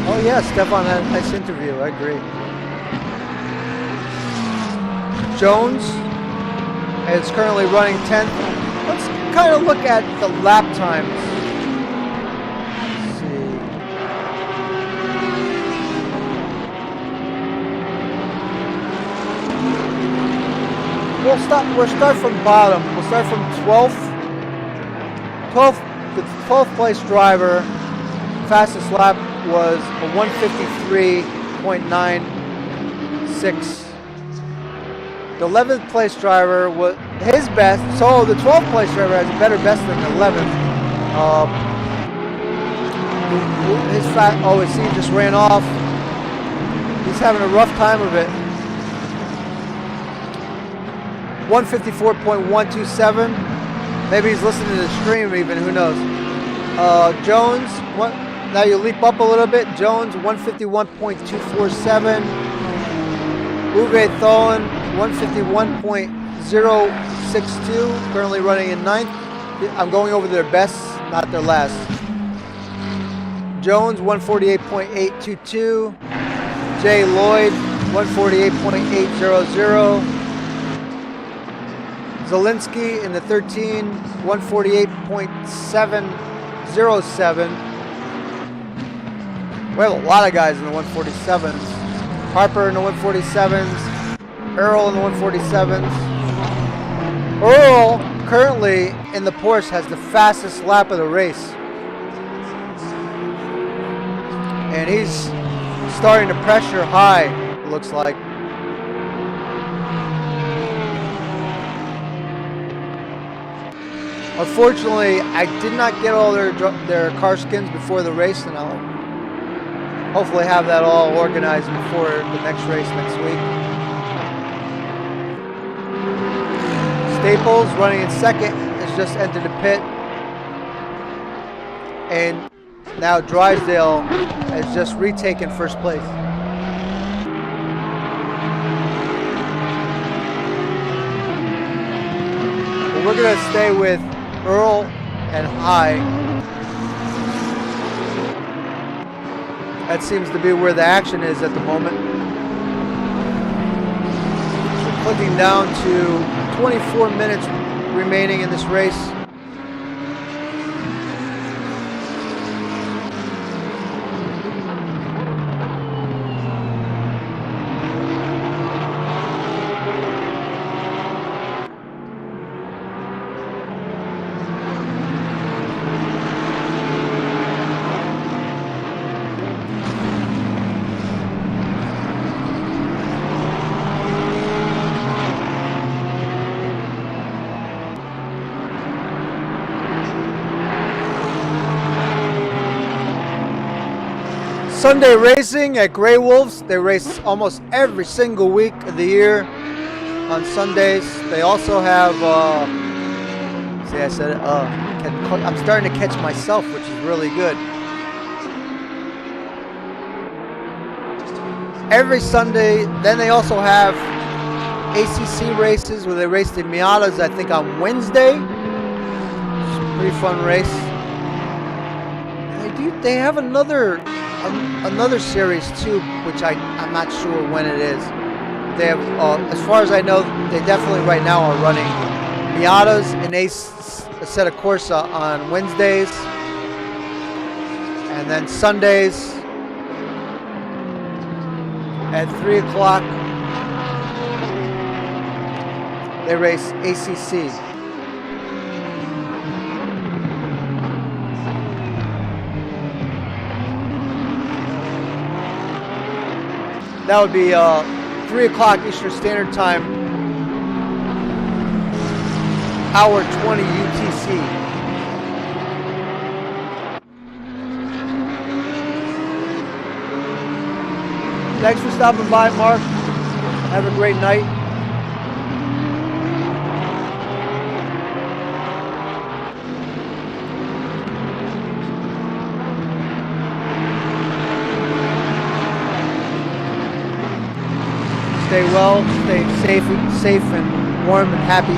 Oh yeah, Stefan had a nice interview, I agree. Jones is currently running 10th. Let's kind of look at the lap times. Let's see. We'll start from bottom. We'll start from 12th. The 12th place driver, fastest lap was a 153.96. The 11th place driver was his best, so the 12th place driver has a better best than the 11th. He just ran off. He's having a rough time of it. 154.127. Maybe he's listening to the stream even, who knows. Jones, what? Now you leap up a little bit. Jones 151.247. Uwe Tholen 151.062. Currently running in 9th. I'm going over their best, not their last. Jones 148.822. Jay Lloyd 148.800. Zielinski in the 13, 148.707. We have a lot of guys in the 147s. Harper in the 147s. Earl in the 147s. Earl, currently in the Porsche, has the fastest lap of the race. And he's starting to pressure high, it looks like. Unfortunately, I did not get all their car skins before the race, and I'll hopefully have that all organized before the next race next week. Staples running in 2nd has just entered the pit, and now Drysdale has just retaken 1st place. But we're going to stay with Earl and High. That seems to be where the action is at the moment. We're clicking down to 24 minutes remaining in this race. Sunday racing at Grey Wolves. They race almost every single week of the year on Sundays. They also have, see, I said, I'm starting to catch myself, which is really good. Every Sunday. Then they also have ACC races where they race the Miatas, I think, on Wednesday. It's a pretty fun race. They have another series too, which I'm not sure when it is. They have, as far as I know, they definitely right now are running Miatas and Assetto Corsa on Wednesdays, and then Sundays at 3 o'clock they race ACC. That would be 3 o'clock Eastern Standard Time, hour 20 UTC. Thanks for stopping by, Mark. Have a great night. Stay well, stay safe and warm and happy.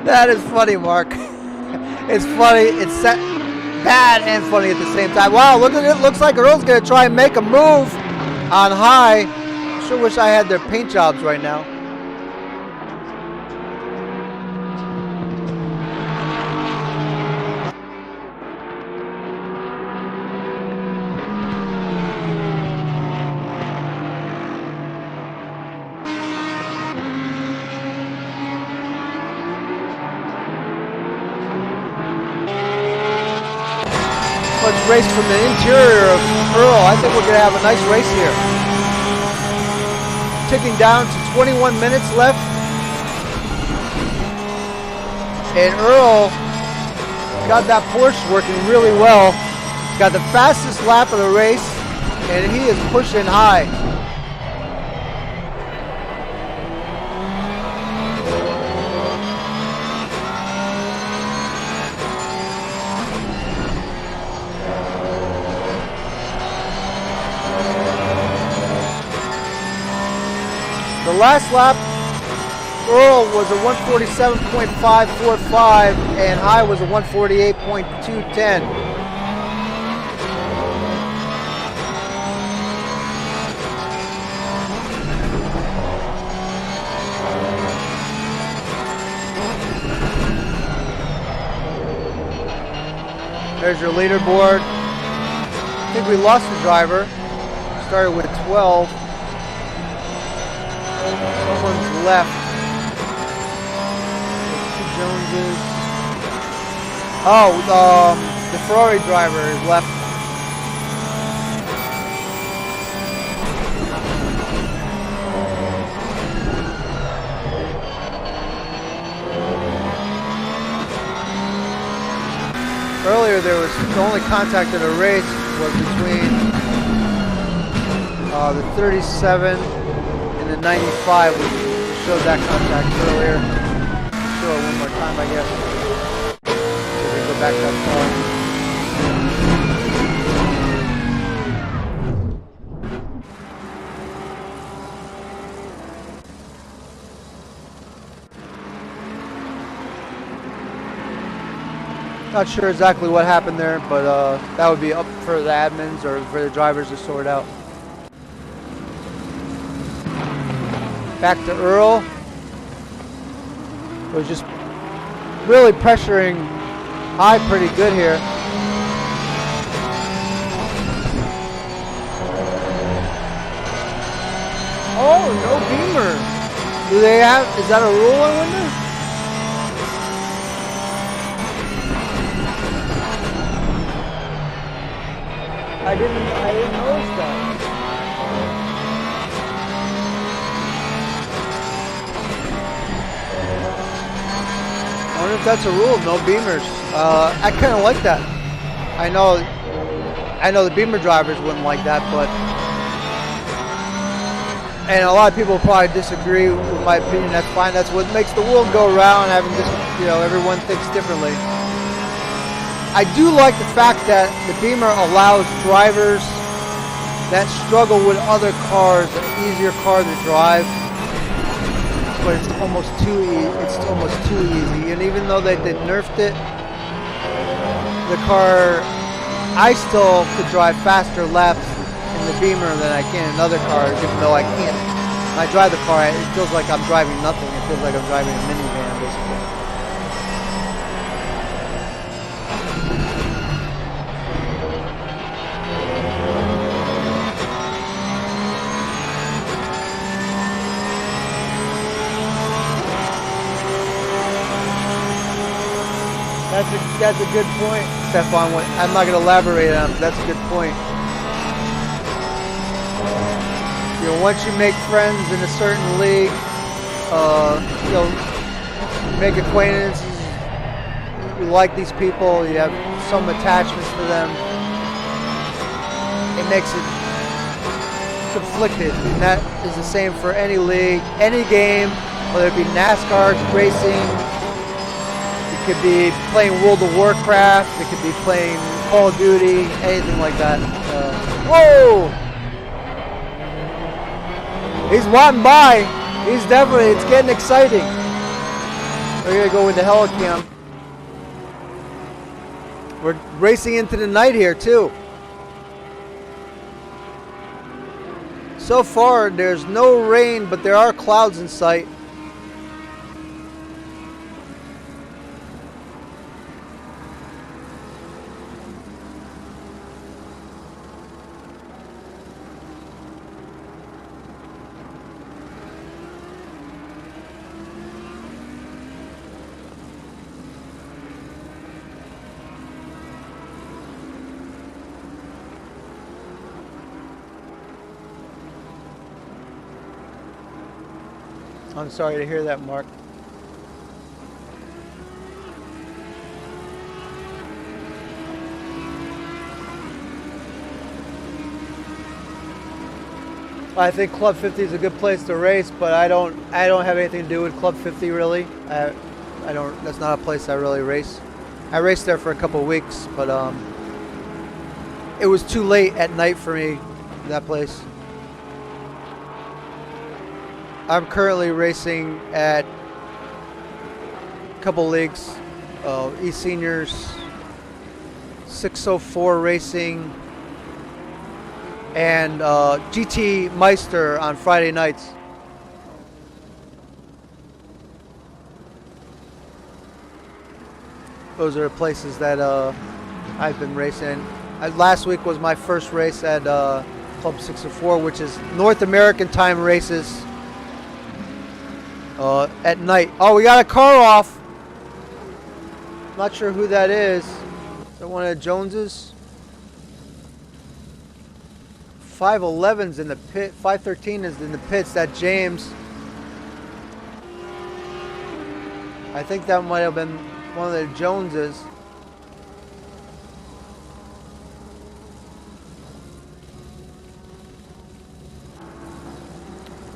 That is funny, Mark. It's funny. It's bad and funny at the same time. Wow, look at it. Looks like Earl's going to try and make a move on High. Sure wish I had their paint jobs right now. Let's race from the interior of Earl. I think we're going to have a nice race here. Ticking down to 21 minutes left. And Earl got that Porsche working really well. got the fastest lap of the race, and he is pushing high. The last lap, Earl was a 147.545 and High was a 148.210. There's your leaderboard. I think we lost the driver. Started with 12. Someone's left. Two Joneses. Oh, the Ferrari driver is left. Earlier there was the only contact in the race was between the 37 and the 95. We showed that contact earlier. Show it one more time, I guess. So we go back that far. Not sure exactly what happened there, but that would be up for the admins or for the drivers to sort out. Back to Earl. Was just really pressuring High pretty good here. Oh, no beamer. Do they have, is that a rule, I wonder? I didn't notice that. I wonder if that's a rule, no beamers. I kind of like that. I know the beamer drivers wouldn't like that, but and a lot of people probably disagree with my opinion. That's fine. That's what makes the world go round. Having this, everyone thinks differently. I do like the fact that the beamer allows drivers that struggle with other cars an easier car to drive, but it's almost too easy. And even though they nerfed it, the car, I still could drive faster laps in the beamer than I can in other cars, even though I can't. When I drive the car, it feels like I'm driving nothing. It feels like I'm driving a minivan, basically. That's a good point, Stefan. I'm not going to elaborate on it, but that's a good point. Once you make friends in a certain league, make acquaintances, you like these people, you have some attachments to them, it makes it conflicted. And that is the same for any league, any game, whether it be NASCAR, racing. It could be playing World of Warcraft. It could be playing Call of Duty, anything like that. Whoa! He's wanting by. It's getting exciting. We're gonna go with the Helicam. We're racing into the night here too. So far, there's no rain, but there are clouds in sight. I'm sorry to hear that, Mark. I think Club 50 is a good place to race, but I don't have anything to do with Club 50 really. I don't. That's not a place I really race. I raced there for a couple of weeks, but it was too late at night for me. That place. I'm currently racing at a couple leagues, E-Seniors, 604 Racing, and GT Meister on Friday nights. Those are places that I've been racing. Last week was my first race at Club 604, which is North American time races at night. Oh, we got a car off. Not sure who that is. Is that one of the Joneses? 511's in the pit. 513 is in the pits. That James. I think that might have been one of the Joneses.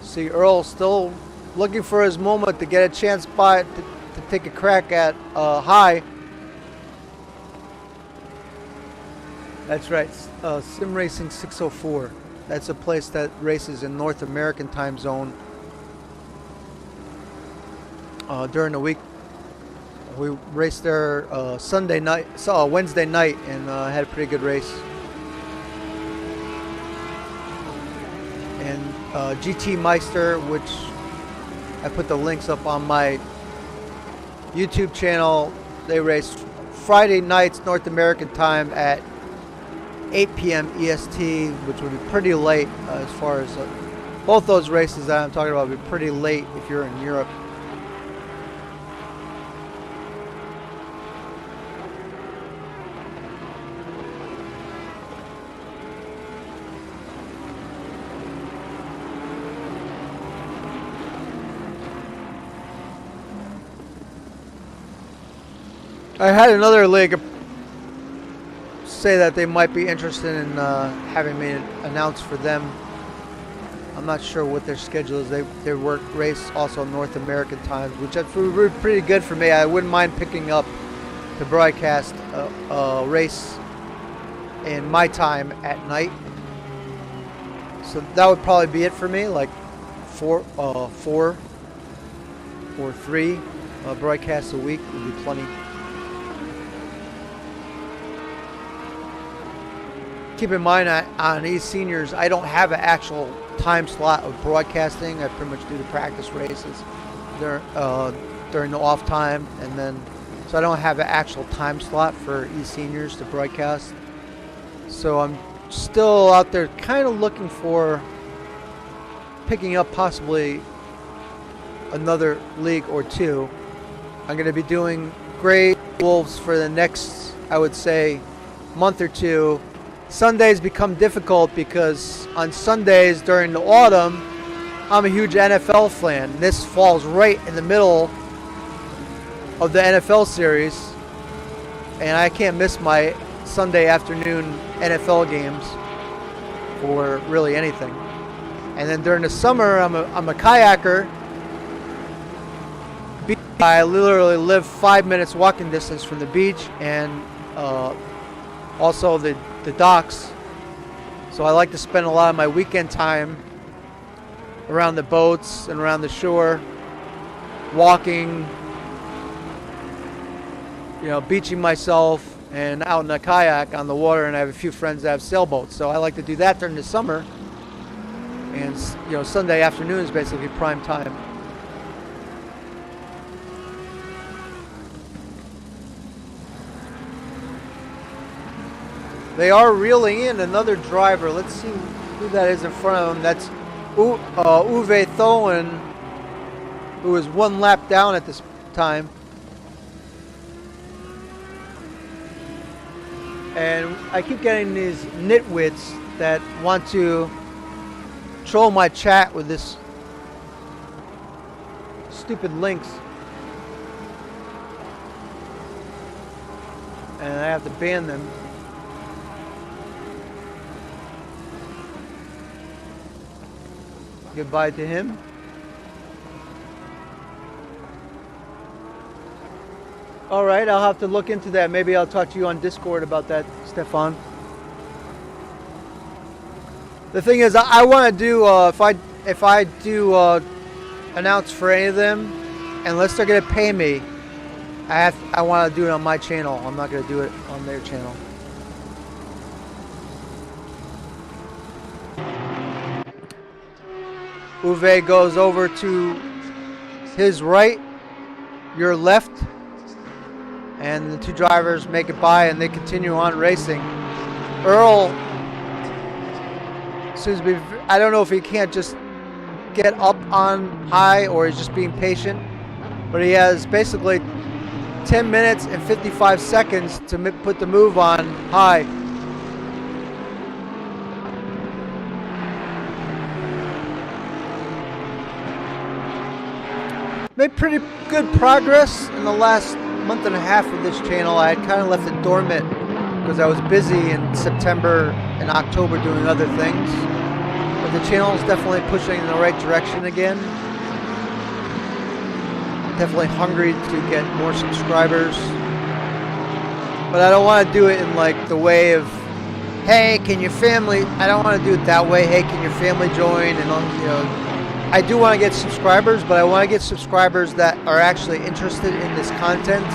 See, Earl still looking for his moment to get a chance to take a crack at high. That's right, Sim Racing 604. That's a place that races in North American time zone during the week. We raced there Wednesday night, and had a pretty good race. And GT Meister, which I put the links up on my YouTube channel. They race Friday nights North American time at 8 p.m. EST, which would be pretty late as far as both those races that I'm talking about would be pretty late if you're in Europe. I had another league say that they might be interested in having me announce for them. I'm not sure what their schedule is. They race also North American times, which would be pretty good for me. I wouldn't mind picking up to broadcast a race in my time at night. So that would probably be it for me, like four or three broadcasts a week would be plenty. Keep in mind on E-Seniors, I don't have an actual time slot of broadcasting. I pretty much do the practice races during the off time, and then so I don't have an actual time slot for E-Seniors to broadcast. So I'm still out there kind of looking for picking up possibly another league or two. I'm going to be doing Gray Wolves for the next, I would say, month or two. Sundays become difficult because on Sundays during the autumn, I'm a huge NFL fan. This falls right in the middle of the NFL series, and I can't miss my Sunday afternoon NFL games for really anything. And then during the summer, I'm a kayaker. I literally live 5 minutes walking distance from the beach and also the docks. So I like to spend a lot of my weekend time around the boats and around the shore, walking, beaching myself and out in a kayak on the water. And I have a few friends that have sailboats, so I like to do that during the summer. And Sunday afternoon is basically prime time. They are reeling in another driver. Let's see who that is in front of them. That's Uwe Thoen, who is one lap down at this time. And I keep getting these nitwits that want to troll my chat with this stupid links. And I have to ban them. goodbye to him. All right, I'll have to look into that. Maybe I'll talk to you on Discord about that, Stefan. The thing is, I want to do if I do announce for any of them, unless they're gonna pay me, I want to do it on my channel. I'm not gonna do it on their channel. Uwe goes over to his right, your left, and the two drivers make it by and they continue on racing. Earl seems to be, I don't know if he can't just get up on high or he's just being patient, but he has basically 10 minutes and 55 seconds to put the move on high. Made pretty good progress in the last month and a half of this channel. I had kind of left it dormant because I was busy in September and October doing other things. But the channel is definitely pushing in the right direction again. Definitely hungry to get more subscribers. But I don't want to do it in like the way of, hey, can your family, I don't want to do it that way. Hey, can your family join? And you know, I do want to get subscribers, but I want to get subscribers that are actually interested in this content.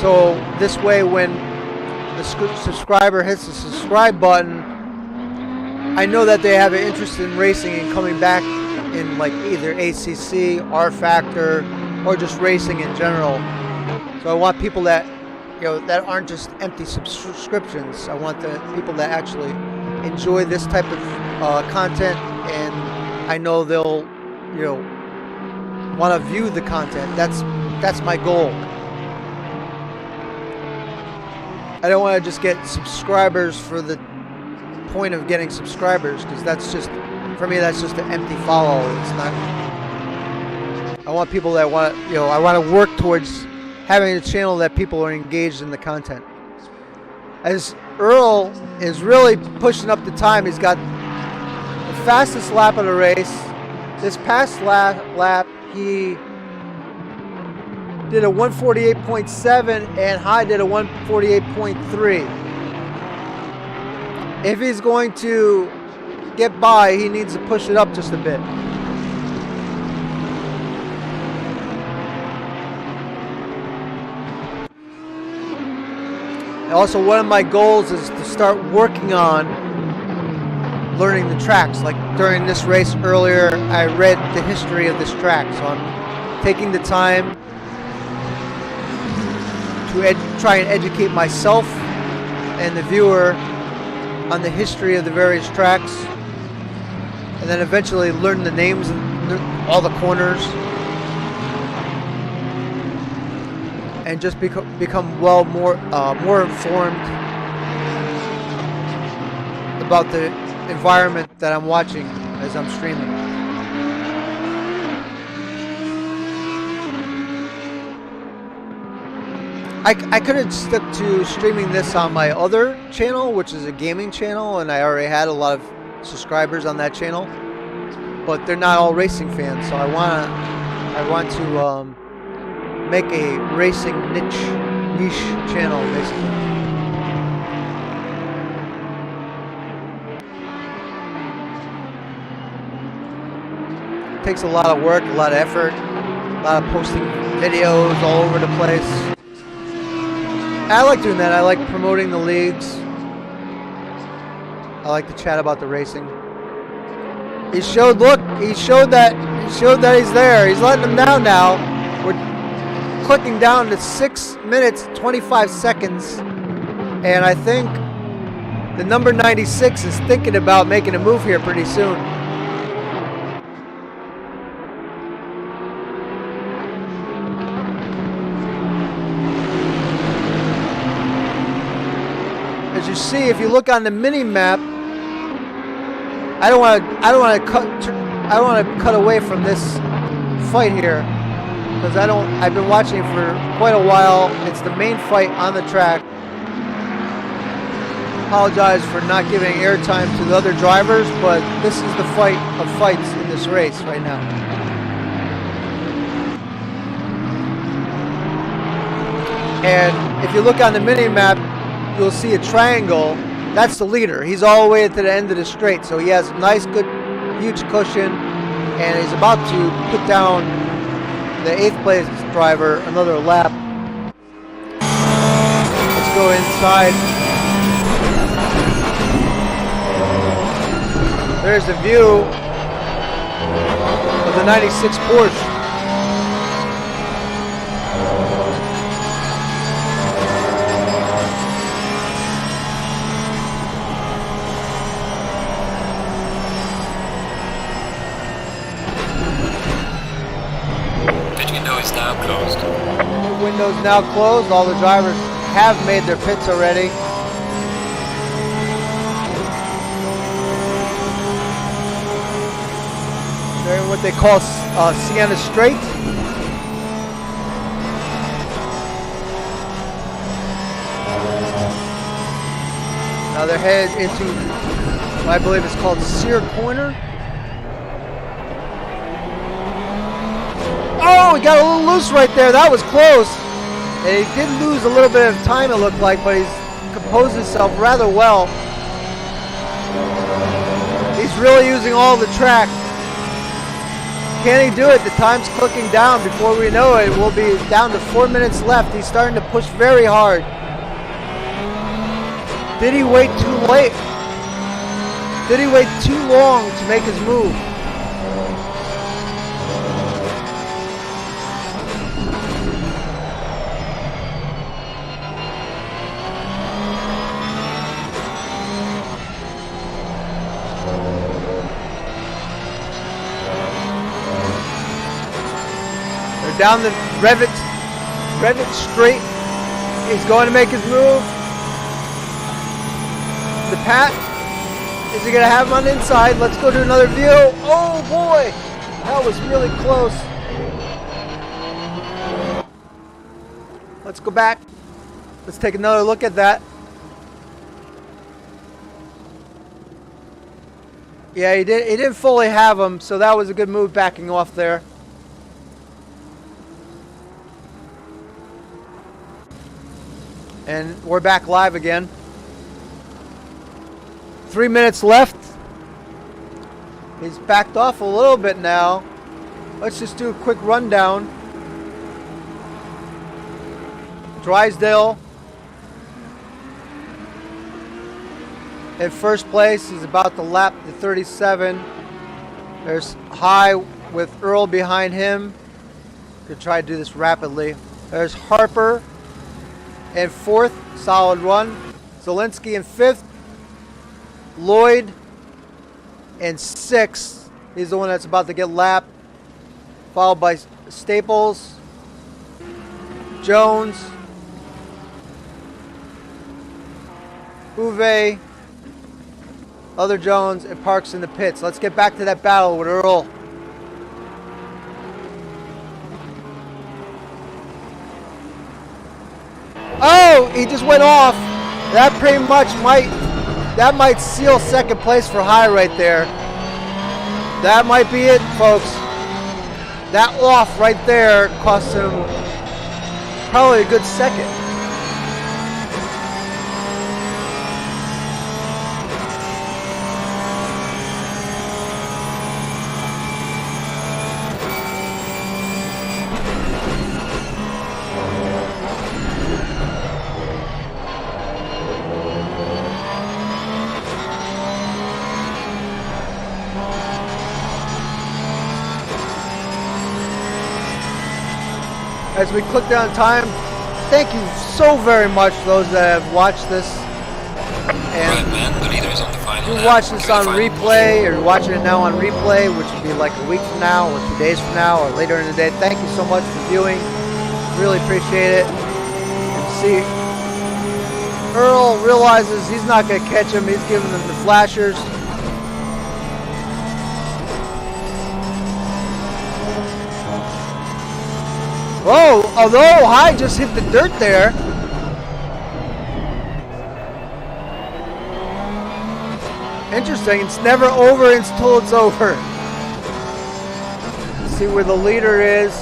So this way, when the subscriber hits the subscribe button, I know that they have an interest in racing and coming back in like either ACC, rFactor, or just racing in general. So I want people that, you know, that aren't just empty subscriptions. I want the people that actually enjoy this type of content, and I know they'll, you know, want to view the content. That's my goal. I don't want to just get subscribers for the point of getting subscribers, because that's just, for me, that's just an empty follow. It's not. I want people that want, you know, I want to work towards having a channel that people are engaged in the content. As Earl is really pushing up the time, he's got the fastest lap of the race. This past lap, he did a 148.7 and High did a 148.3. If he's going to get by, he needs to push it up just a bit. Also, one of my goals is to start working on learning the tracks. Like during this race earlier, I read the history of this track, so I'm taking the time to try and educate myself and the viewer on the history of the various tracks, and then eventually learn the names of all the corners, and just become more informed about the environment that I'm watching as I'm streaming. I could have stuck to streaming this on my other channel, which is a gaming channel, and I already had a lot of subscribers on that channel, but they're not all racing fans, so I want to make a racing niche channel, basically. It takes a lot of work, a lot of effort, a lot of posting videos all over the place. I like doing that. I like promoting the leagues. I like to chat about the racing. He showed that he's there. He's letting them down now. We're clicking down to 6 minutes, 25 seconds. And I think the number 96 is thinking about making a move here pretty soon. As you see, if you look on the mini map, I don't want to cut away from this fight here, because I've been watching it for quite a while. It's the main fight on the track. apologize for not giving airtime to the other drivers, but this is the fight of fights in this race right now. And if you look on the mini map, you'll see a triangle. That's the leader. He's all the way to the end of the straight, so he has a nice, good, huge cushion, and he's about to put down the 8th place driver another lap. Let's go inside. There's the view of the 96 Porsche. Is now closed. The window's now closed. All the drivers have made their pits already. They're in what they call Sienna Straight. Now they're headed into what I believe is called Sear Corner. Oh, he got a little loose right there. That was close. And he did lose a little bit of time, it looked like, but he's composed himself rather well. He's really using all the track. Can he do it? The time's clicking down. Before we know it, we'll be down to 4 minutes left. He's starting to push very hard. Did he wait too late? Did he wait too long to make his move? Down the Revit straight. He's going to make his move. The Pat, is he going to have him on the inside? Let's go to another view. Oh boy, that was really close. Let's go back. Let's take another look at that. Yeah, he didn't fully have him, so that was a good move backing off there. And we're back live again. 3 minutes left. He's backed off a little bit now. Let's just do a quick rundown. Drysdale in first place. He's about to lap the 37. There's High with Earl behind him. Could try to do this rapidly. There's Harper in 4th, solid run. Zielinski in 5th. Lloyd in 6th. He's the one that's about to get lapped. Followed by Staples, Jones, Uwe, other Jones, and Parks in the pits. Let's get back to that battle with Earl. Oh, he just went off. That pretty much might seal second place for High right there. That might be it, folks. That off right there cost him probably a good second. As we click down time, thank you so very much those that have watched this. And Right, man, the leader is on the final you lap. watch this Give it on a final replay, or you're watching it now on replay, which would be like a week from now, or 2 days from now, or later in the day. Thank you so much for viewing. Really appreciate it. And see, Earl realizes he's not going to catch him. He's giving them the flashers. Oh, although High just hit the dirt there. Interesting. It's never over until it's over. Let's see where the leader is.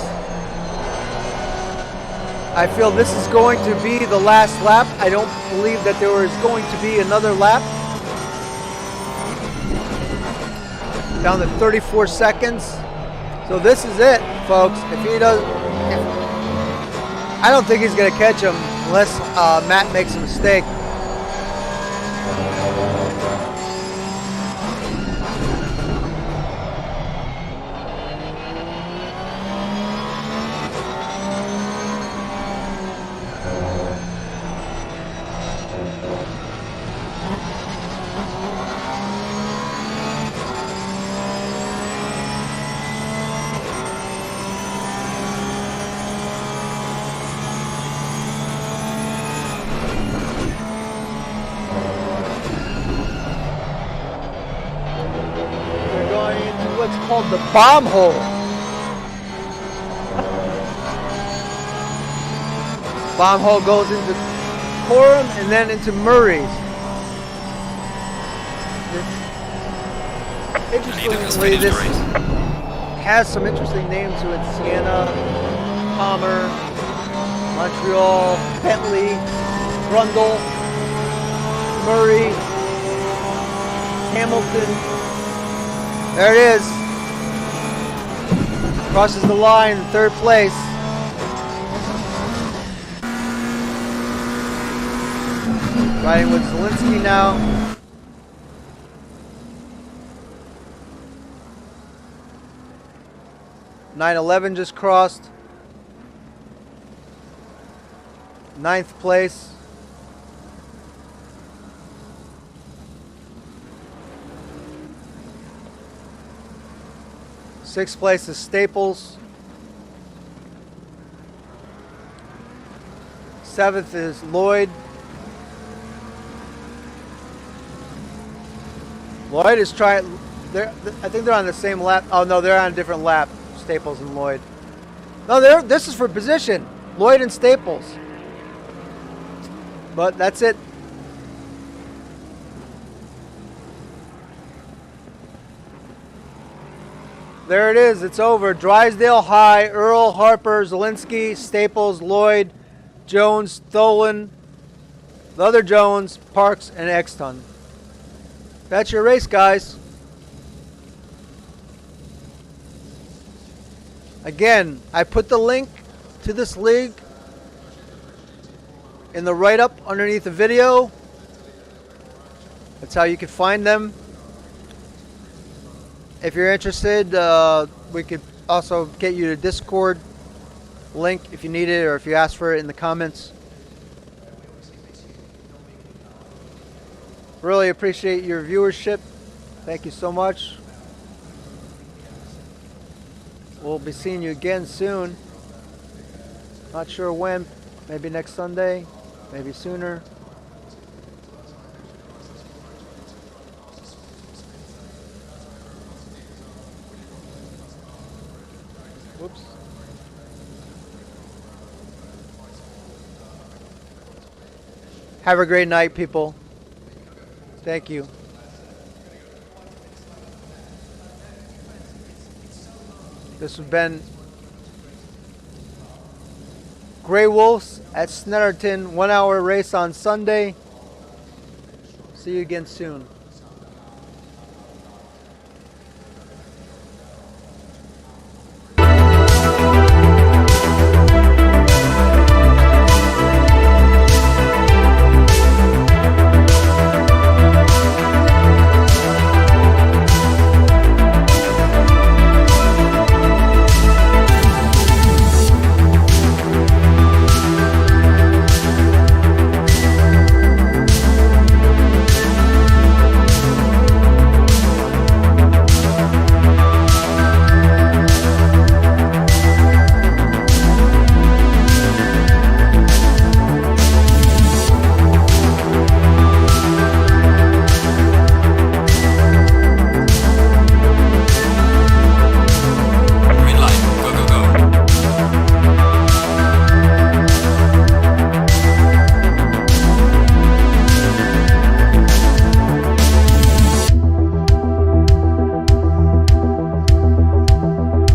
I feel this is going to be the last lap. I don't believe that there is going to be another lap. Down to 34 seconds. So this is it, folks. If he does, I don't think he's going to catch him unless Matt makes a mistake. What's called the bomb hole. Bomb hole goes into Coram and then into Murray's. Interestingly, this has some interesting names to it. Siena, Palmer, Montreal, Bentley, Brundle, Murray, Hamilton. There it is. Crosses the line in third place. Riding with Zielinski now. (911) just crossed. 9th place. Sixth place is Staples. 7th is Lloyd. Lloyd is trying. I think they're on the same lap. Oh no, they're on a different lap. Staples and Lloyd. No, this is for position. Lloyd and Staples. But that's it. There it is. It's over. Drysdale High, Earl, Harper, Zielinski, Staples, Lloyd, Jones, Tholen, the other Jones, Parks, and Exton. That's your race, guys. Again, I put the link to this league in the write-up underneath the video. That's how you can find them. If you're interested, we could also get you to Discord link if you need it or if you ask for it in the comments. Really appreciate your viewership. Thank you so much. We'll be seeing you again soon. Not sure when. Maybe next Sunday. Maybe sooner. Whoops. Have a great night, people. Thank you. This has been Grey Wolves at Snetterton, 1 hour race on Sunday. See you again soon.